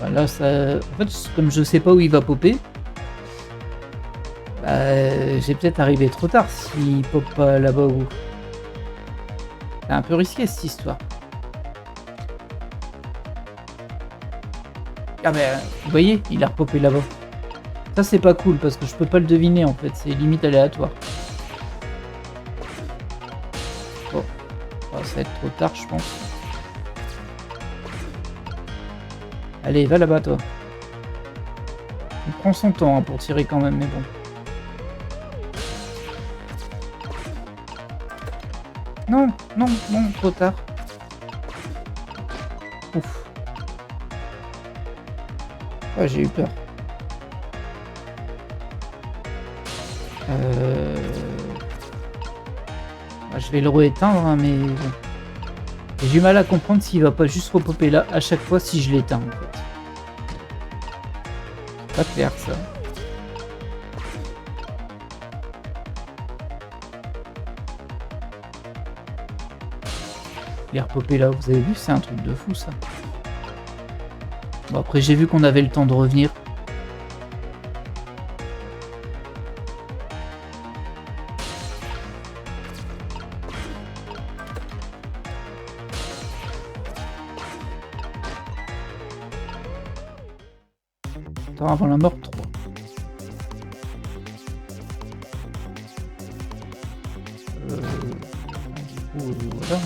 Bah là, ça... En fait, comme je sais pas où il va popper, bah, j'ai peut-être arrivé trop tard s'il pop pas là-bas où. C'est un peu risqué cette histoire. Ah ben, vous voyez, il a repopé là-bas. Ça c'est pas cool parce que je peux pas le deviner en fait, c'est limite aléatoire. Bon, ça va être trop tard je pense. Allez, va là-bas toi. Il prend son temps hein, pour tirer quand même, mais bon. Non, non, non, trop tard. Ouf. Ouais, j'ai eu peur. Bah, je vais le rééteindre, hein, mais bon. J'ai du mal à comprendre s'il va pas juste repopper là à chaque fois si je l'éteins en fait. C'est pas clair ça. Il est repopé là, vous avez vu, c'est un truc de fou ça. Bon après j'ai vu qu'on avait le temps de revenir. Temps avant la mort 3. Du coup voilà.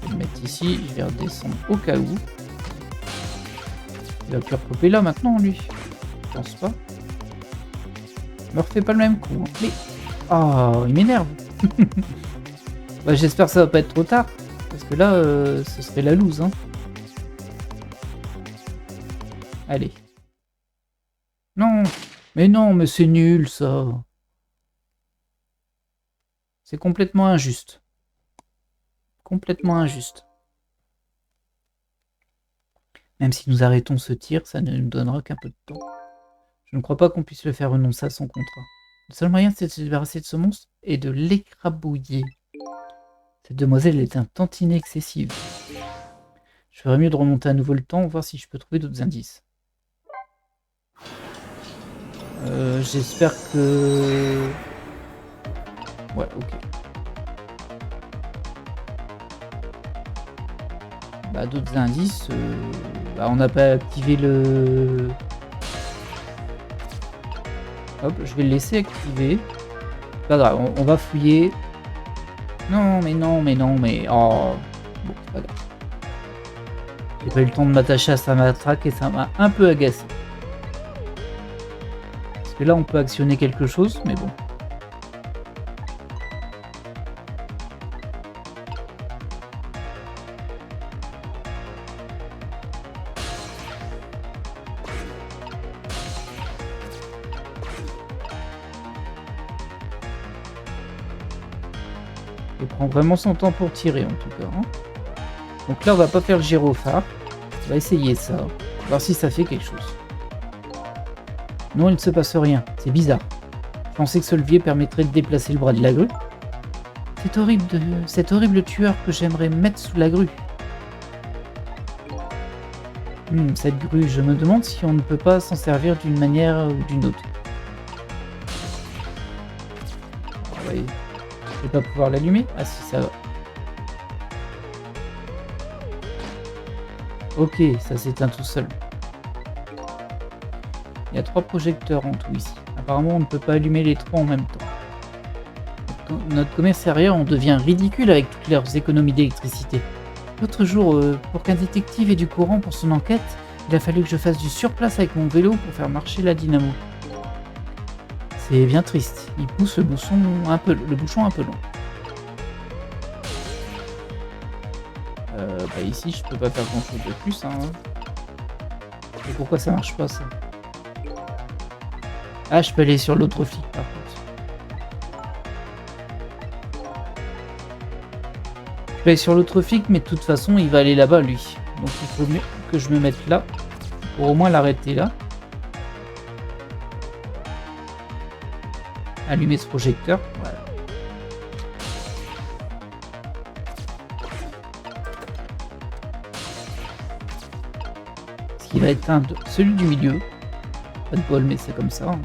Je vais le mettre ici, je vais redescendre au cas où. Il va plus repopper là maintenant lui. Je pense pas. Me refait pas le même coup. Hein. Mais. Oh, il m'énerve. Bah, j'espère que ça va pas être trop tard. Parce que là, ce serait la loose. Hein. Allez. Non. Mais non, mais c'est nul ça. C'est complètement injuste. Complètement injuste. Même si nous arrêtons ce tir, ça ne nous donnera qu'un peu de temps. Je ne crois pas qu'on puisse le faire renoncer à son contrat. Le seul moyen, c'est de se débarrasser de ce monstre et de l'écrabouiller. Cette demoiselle est un tantinet excessive. Je ferais mieux de remonter à nouveau le temps, voir si je peux trouver d'autres indices. J'espère que... Ouais, ok. Bah, d'autres indices... Bah, on n'a pas activé le... Hop, je vais le laisser activer. Pas grave, on va fouiller. Non, mais non, mais non, mais... Oh... Bon, c'est pas grave. J'ai pas eu le temps de m'attacher à sa matraque et ça m'a un peu agacé. Parce que là, on peut actionner quelque chose, mais bon. Il prend vraiment son temps pour tirer en tout cas. Hein. Donc là on va pas faire le gyrophare. On va essayer ça. Voir si ça fait quelque chose. Non, il ne se passe rien. C'est bizarre. Je pensais que ce levier permettrait de déplacer le bras de la grue. C'est horrible cet horrible tueur que j'aimerais mettre sous la grue. Cette grue, je me demande si on ne peut pas s'en servir d'une manière ou d'une autre. Ah ouais. Je vais pas pouvoir l'allumer? Ah si, ça va. Ok, ça s'éteint tout seul. Il y a 3 projecteurs en tout ici. Apparemment, on ne peut pas allumer les 3 en même temps. Notre commissariat en devient ridicule avec toutes leurs économies d'électricité. L'autre jour, pour qu'un détective ait du courant pour son enquête, il a fallu que je fasse du surplace avec mon vélo pour faire marcher la dynamo. C'est bien triste. Il pousse le bouchon un peu long. Bah ici, je peux pas faire grand chose de plus. Hein. Et pourquoi ça marche pas ça? Ah, je peux aller sur l'autre flic par contre. Je peux aller sur l'autre flic, mais de toute façon, il va aller là-bas lui. Donc il faut mieux que je me mette là pour au moins l'arrêter là. allumer ce projecteur. Voilà. Ce qui va éteindre celui du milieu. Pas de bol, mais c'est comme ça. Hein.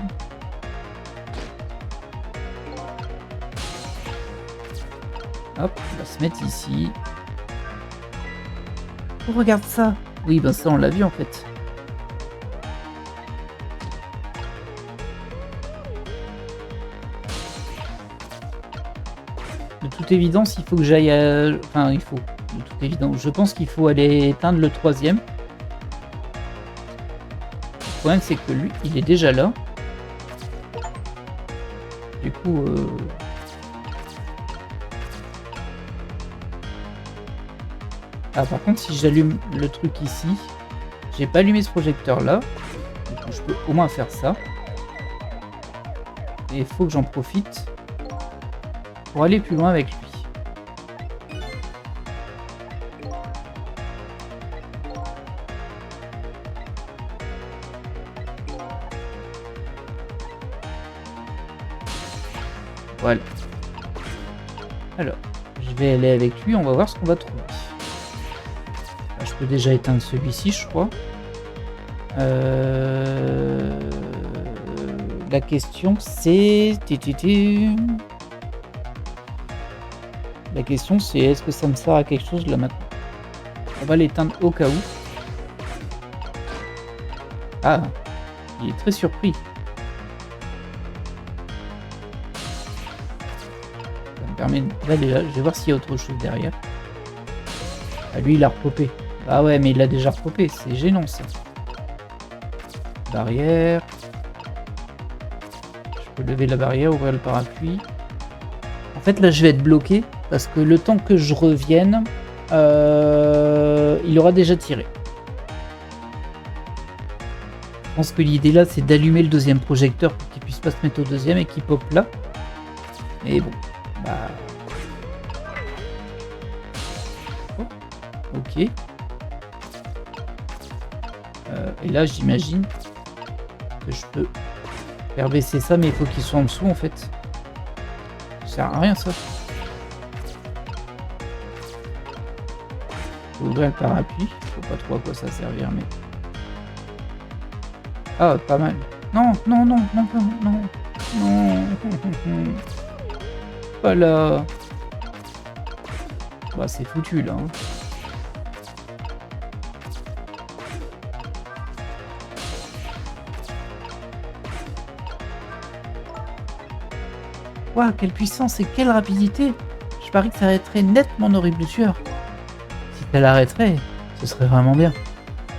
Hop, on va se mettre ici. Oh, regarde ça. Oui, ben ça, on l'a vu en fait. De toute évidence, il faut que j'aille à... Enfin, il faut. De toute évidence. Je pense qu'il faut aller éteindre le troisième. Le problème, c'est que lui, il est déjà là. Du coup... Ah, par contre, si j'allume le truc ici, j'ai pas allumé ce projecteur là. Du coup, je peux au moins faire ça. Et il faut que j'en profite pour aller plus loin avec lui. Voilà. Alors, je vais aller avec lui, on va voir ce qu'on va trouver. Là, je peux déjà éteindre celui-ci, je crois. La question c'est... La question c'est est-ce que ça me sert à quelque chose là maintenant? On va l'éteindre au cas où. Ah, il est très surpris. Ça me permet d'aller là, je vais voir s'il y a autre chose derrière. Ah, lui il a repopé. Ah ouais, mais il a déjà repopé, c'est gênant ça. Barrière. Je peux lever la barrière, ouvrir le parapluie. En fait là je vais être bloqué parce que le temps que je revienne, il aura déjà tiré. Je pense que l'idée là c'est d'allumer le deuxième projecteur pour qu'il puisse pas se mettre au deuxième et qu'il pop là. Mais bon, bah... Oh, ok. Et là j'imagine que je peux faire baisser ça, mais il faut qu'il soit en dessous en fait. Ça sert à rien ça. Faut ouvrir le parapluie, je sais pas trop à quoi ça servir mais... Ah, pas mal. Non, non, non, non, non, non, non. Pas là. Bah c'est foutu là. Hein. Waouh, quelle puissance et quelle rapidité! Je parie que ça arrêterait net mon horrible tueur. Si ça l'arrêterait, ce serait vraiment bien.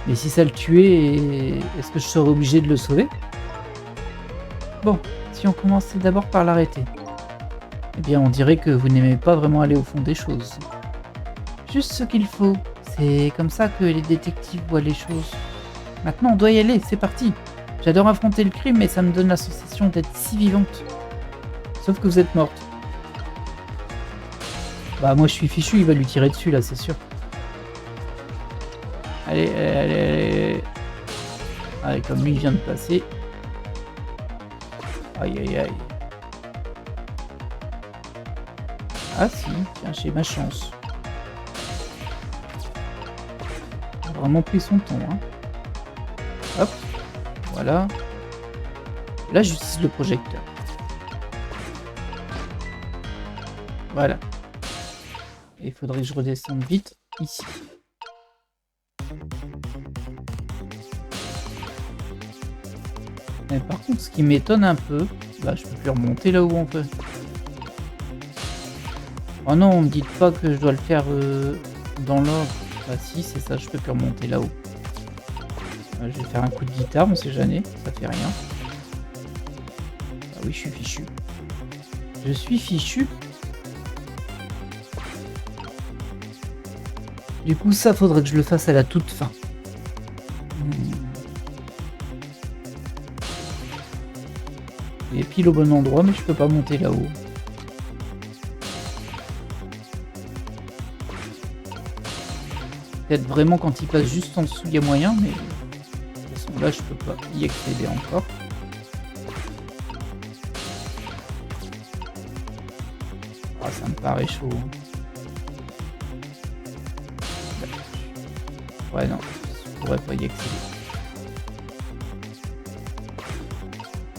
Mais si ça le tuait, est-ce que je serais obligé de le sauver? Bon, si on commençait d'abord par l'arrêter. Eh bien, on dirait que vous n'aimez pas vraiment aller au fond des choses. Juste ce qu'il faut. C'est comme ça que les détectives voient les choses. Maintenant, on doit y aller, c'est parti. J'adore affronter le crime, mais ça me donne la sensation d'être si vivante. Sauf que vous êtes morte. Bah moi je suis fichu, il va lui tirer dessus là, c'est sûr. Allez, allez, allez, allez. Allez, comme lui il vient de passer. Aïe, aïe, aïe. Ah si, tiens, j'ai ma chance. Il a vraiment pris son temps, hein. Hop, voilà. Là, j'utilise le projecteur. Voilà. Et il faudrait que je redescende vite ici. Mais par contre, ce qui m'étonne un peu, là, je peux plus remonter là où on peut. Oh non, me dites pas que je dois le faire dans l'ordre. Ah si, c'est ça, je peux plus remonter là-haut. Je vais faire un coup de guitare, on sait jamais, ça fait rien. Ah oui, je suis fichu. Je suis fichu. Du coup, ça, faudrait que je le fasse à la toute fin. Il est pile au bon endroit, mais je peux pas monter là-haut. Peut-être vraiment quand il passe juste en dessous, il y a moyen, mais de toute façon, là, je peux pas y accéder encore. Ah, ça me paraît chaud. Ouais, non, je pourrais pas y accéder.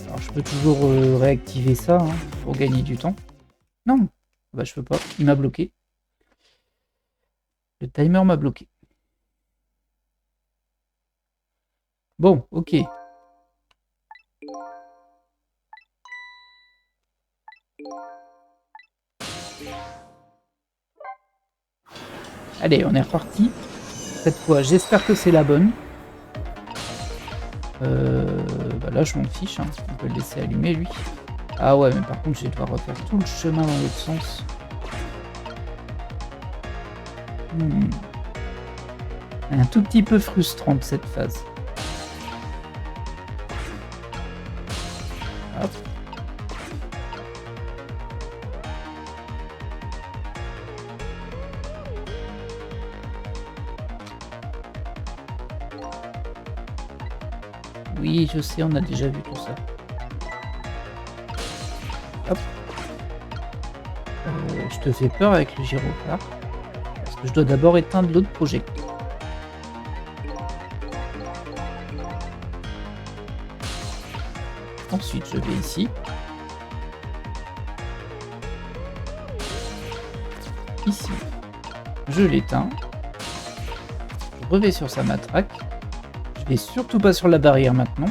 Alors, je peux toujours réactiver ça hein, pour gagner du temps. Non, bah, je peux pas. Il m'a bloqué. Le timer m'a bloqué. Bon, ok. Allez, on est reparti. Cette fois, j'espère que c'est la bonne. Bah là, je m'en fiche. Hein. On peut le laisser allumer, lui. Ah ouais, mais par contre, je vais devoir refaire tout le chemin dans l'autre sens. Un tout petit peu frustrante, cette phase. Hop. Oui, je sais, on a déjà vu tout ça. Hop. Je te fais peur avec le gyrophare. Parce que je dois d'abord éteindre l'autre projecteur. Ensuite, je vais ici. Ici. Je l'éteins. Je reviens sur sa matraque. Je vais surtout pas sur la barrière maintenant.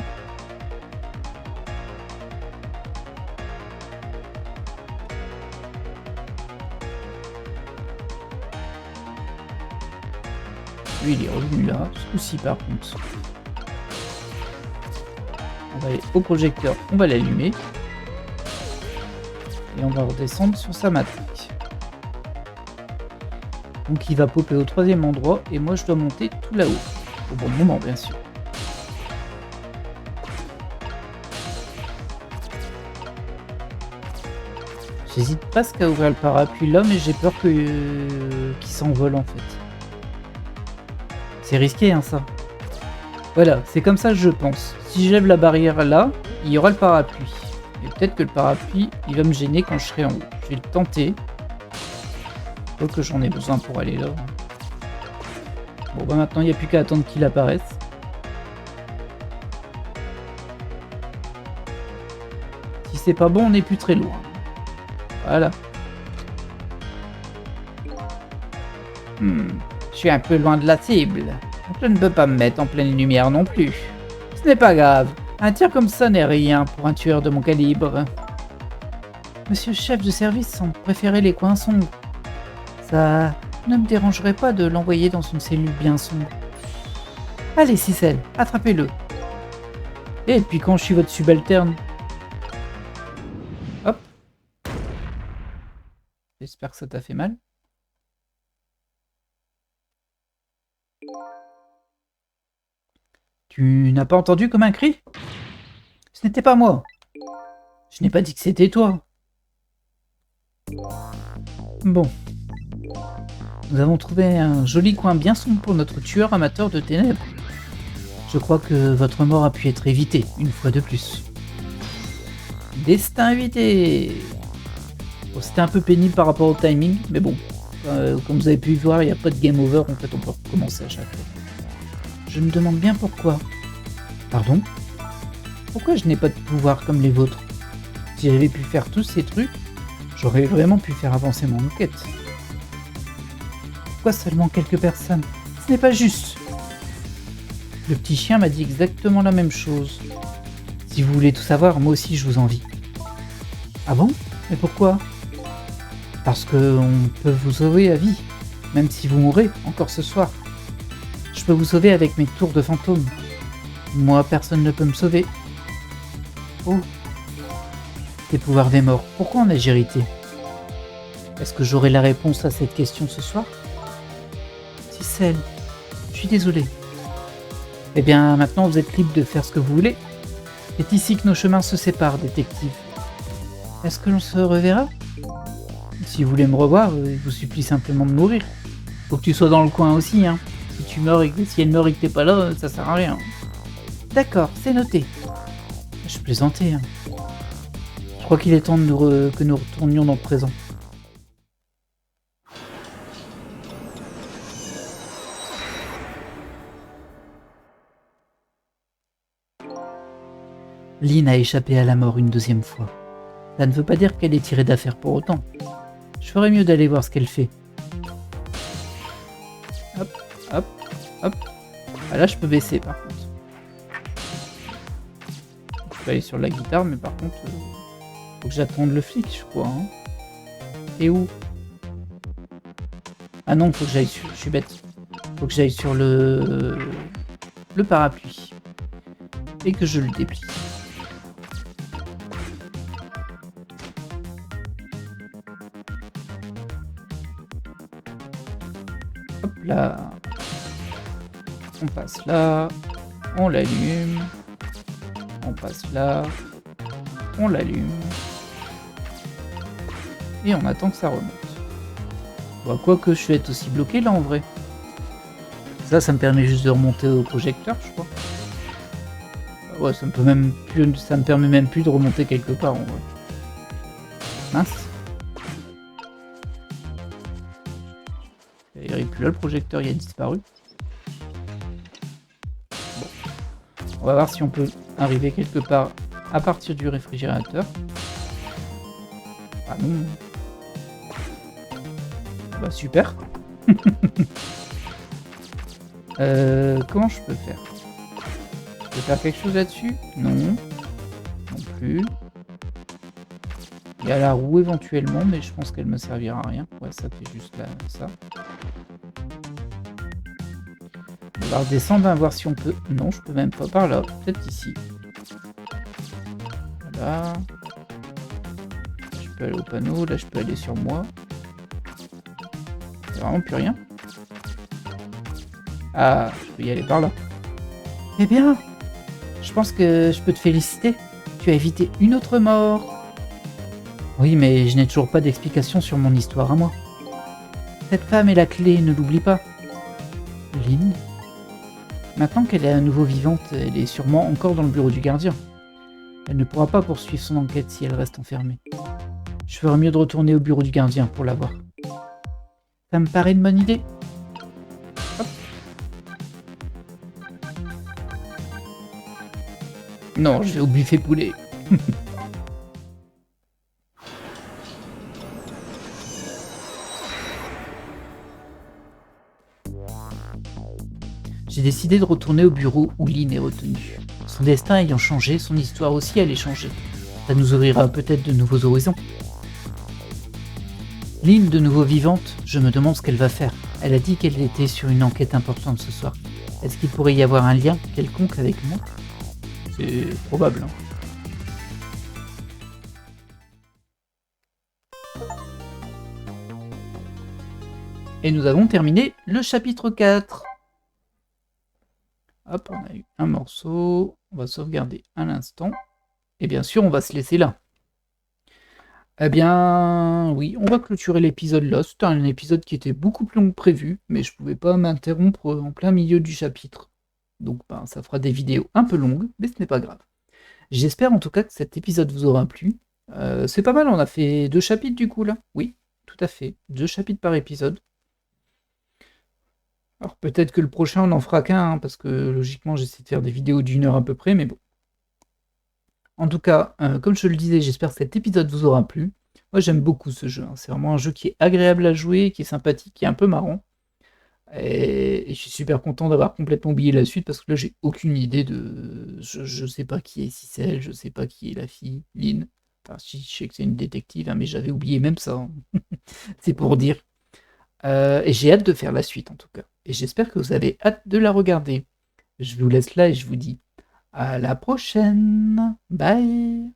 Lui, il est revenu là. Ce coup-ci, par contre. On va aller au projecteur, on va l'allumer. Et on va redescendre sur sa matrice. Donc il va popper au troisième endroit et moi je dois monter tout là-haut. Au bon moment bien sûr. J'hésite presque à ouvrir le parapluie là mais j'ai peur qu'il s'envole en fait. C'est risqué hein ça. Voilà, c'est comme ça que je pense. Si je lève la barrière là, il y aura le parapluie. Et peut-être que le parapluie, il va me gêner quand je serai en haut. Je vais le tenter. Faut que j'en ai besoin pour aller là. Bon bah maintenant, il n'y a plus qu'à attendre qu'il apparaisse. Si c'est pas bon, on n'est plus très loin. Voilà. Je suis un peu loin de la cible. Je ne peux pas me mettre en pleine lumière non plus. Ce n'est pas grave. Un tir comme ça n'est rien pour un tueur de mon calibre. Monsieur le chef de service semble préférer les coins sombres. Ça ne me dérangerait pas de l'envoyer dans une cellule bien sombre. Allez, Cicel, attrapez-le. Et puis quand je suis votre subalterne. Hop. J'espère que ça t'a fait mal. Tu n'as pas entendu comme un cri? Ce n'était pas moi. Je n'ai pas dit que c'était toi. Bon. Nous avons trouvé un joli coin bien sombre pour notre tueur amateur de ténèbres. Je crois que votre mort a pu être évitée, une fois de plus. Destin évité. Bon, c'était un peu pénible par rapport au timing, mais bon. Comme vous avez pu voir, il n'y a pas de game over, en fait on peut recommencer à chaque fois. Je me demande bien pourquoi. Pardon? Pourquoi je n'ai pas de pouvoir comme les vôtres? Si j'avais pu faire tous ces trucs, j'aurais vraiment pu faire avancer mon enquête. Pourquoi seulement quelques personnes? Ce n'est pas juste. Le petit chien m'a dit exactement la même chose. Si vous voulez tout savoir, moi aussi je vous envie. Ah bon? Mais pourquoi? Parce qu'on peut vous sauver à vie, même si vous mourrez encore ce soir. Je peux vous sauver avec mes tours de fantôme. Moi, personne ne peut me sauver. Oh. Les pouvoirs des morts, pourquoi en ai-je hérité? Est-ce que j'aurai la réponse à cette question ce soir? Cicel, je suis désolé. Eh bien, maintenant vous êtes libre de faire ce que vous voulez. C'est ici que nos chemins se séparent, détective. Est-ce que l'on se reverra? Si vous voulez me revoir, je vous supplie simplement de mourir. Faut que tu sois dans le coin aussi, hein. Si tu meurs et que si elle meurt et que t'es pas là, ça sert à rien. D'accord, c'est noté. Je plaisantais, hein. Je crois qu'il est temps de que nous retournions dans le présent. Lynn a échappé à la mort une deuxième fois. Ça ne veut pas dire qu'elle est tirée d'affaire pour autant. Je ferais mieux d'aller voir ce qu'elle fait. Hop, hop, hop. Ah là, je peux baisser par contre. Je peux aller sur la guitare, mais par contre, faut que j'attende le flic, je crois. Hein. Et où? Ah non, faut que j'aille sur... Je suis bête. Faut que j'aille sur le parapluie. Et que je le déplie. Hop là. On passe là. On l'allume. On passe là. On l'allume. Et on attend que ça remonte. Bon, quoique je vais être aussi bloqué là en vrai. Ça me permet juste de remonter au projecteur, je crois. Ouais, ça me permet même plus de remonter quelque part en vrai. Mince. Il n'est plus là, le projecteur il a disparu. Bon. On va voir si on peut arriver quelque part à partir du réfrigérateur. Ah non. Bah super. Comment je peux faire? Je peux faire quelque chose là-dessus? Non. Non plus. Il y a la roue éventuellement, mais je pense qu'elle me servira à rien. Ouais, ça fait juste là, ça. On va redescendre, hein, voir si on peut... Non, je peux même pas par là. Peut-être ici. Voilà. Je peux aller au panneau. Là, je peux aller sur moi. Il n'y a vraiment plus rien. Ah, je peux y aller par là. Eh bien, je pense que je peux te féliciter. Tu as évité une autre mort. Oui, mais je n'ai toujours pas d'explication sur mon histoire à moi. Cette femme est la clé, ne l'oublie pas. Lynn. Maintenant qu'elle est à nouveau vivante, elle est sûrement encore dans le bureau du gardien. Elle ne pourra pas poursuivre son enquête si elle reste enfermée. Je ferais mieux de retourner au bureau du gardien pour la voir. Ça me paraît une bonne idée. Hop. Non, je vais au buffet poulet. J'ai décidé de retourner au bureau où Lynn est retenue. Son destin ayant changé, son histoire aussi allait changer. Ça nous ouvrira peut-être de nouveaux horizons. Lynn, de nouveau vivante, je me demande ce qu'elle va faire. Elle a dit qu'elle était sur une enquête importante ce soir. Est-ce qu'il pourrait y avoir un lien quelconque avec moi? C'est probable. Hein. Et nous avons terminé le chapitre 4. Hop, on a eu un morceau. On va sauvegarder à l'instant. Et bien sûr, on va se laisser là. Eh bien, oui, on va clôturer l'épisode là. C'était un épisode qui était beaucoup plus long que prévu, mais je pouvais pas m'interrompre en plein milieu du chapitre. Donc, ça fera des vidéos un peu longues, mais ce n'est pas grave. J'espère en tout cas que cet épisode vous aura plu. C'est pas mal, on a fait 2 chapitres du coup là. Oui, tout à fait. 2 chapitres par épisode. Alors peut-être que le prochain on en fera qu'un, hein, parce que logiquement j'essaie de faire des vidéos d'1 heure à peu près, mais bon. En tout cas, comme je le disais, j'espère que cet épisode vous aura plu. Moi j'aime beaucoup ce jeu, hein. C'est vraiment un jeu qui est agréable à jouer, qui est sympathique, qui est un peu marrant. Et je suis super content d'avoir complètement oublié la suite, parce que là j'ai aucune idée de... Je sais pas qui est Cicel, je sais pas qui est la fille, Lynn. Enfin si, je sais que c'est une détective, hein, mais j'avais oublié même ça. Hein. C'est pour dire. Et j'ai hâte de faire la suite en tout cas. Et j'espère que vous avez hâte de la regarder. Je vous laisse là et je vous dis à la prochaine. Bye.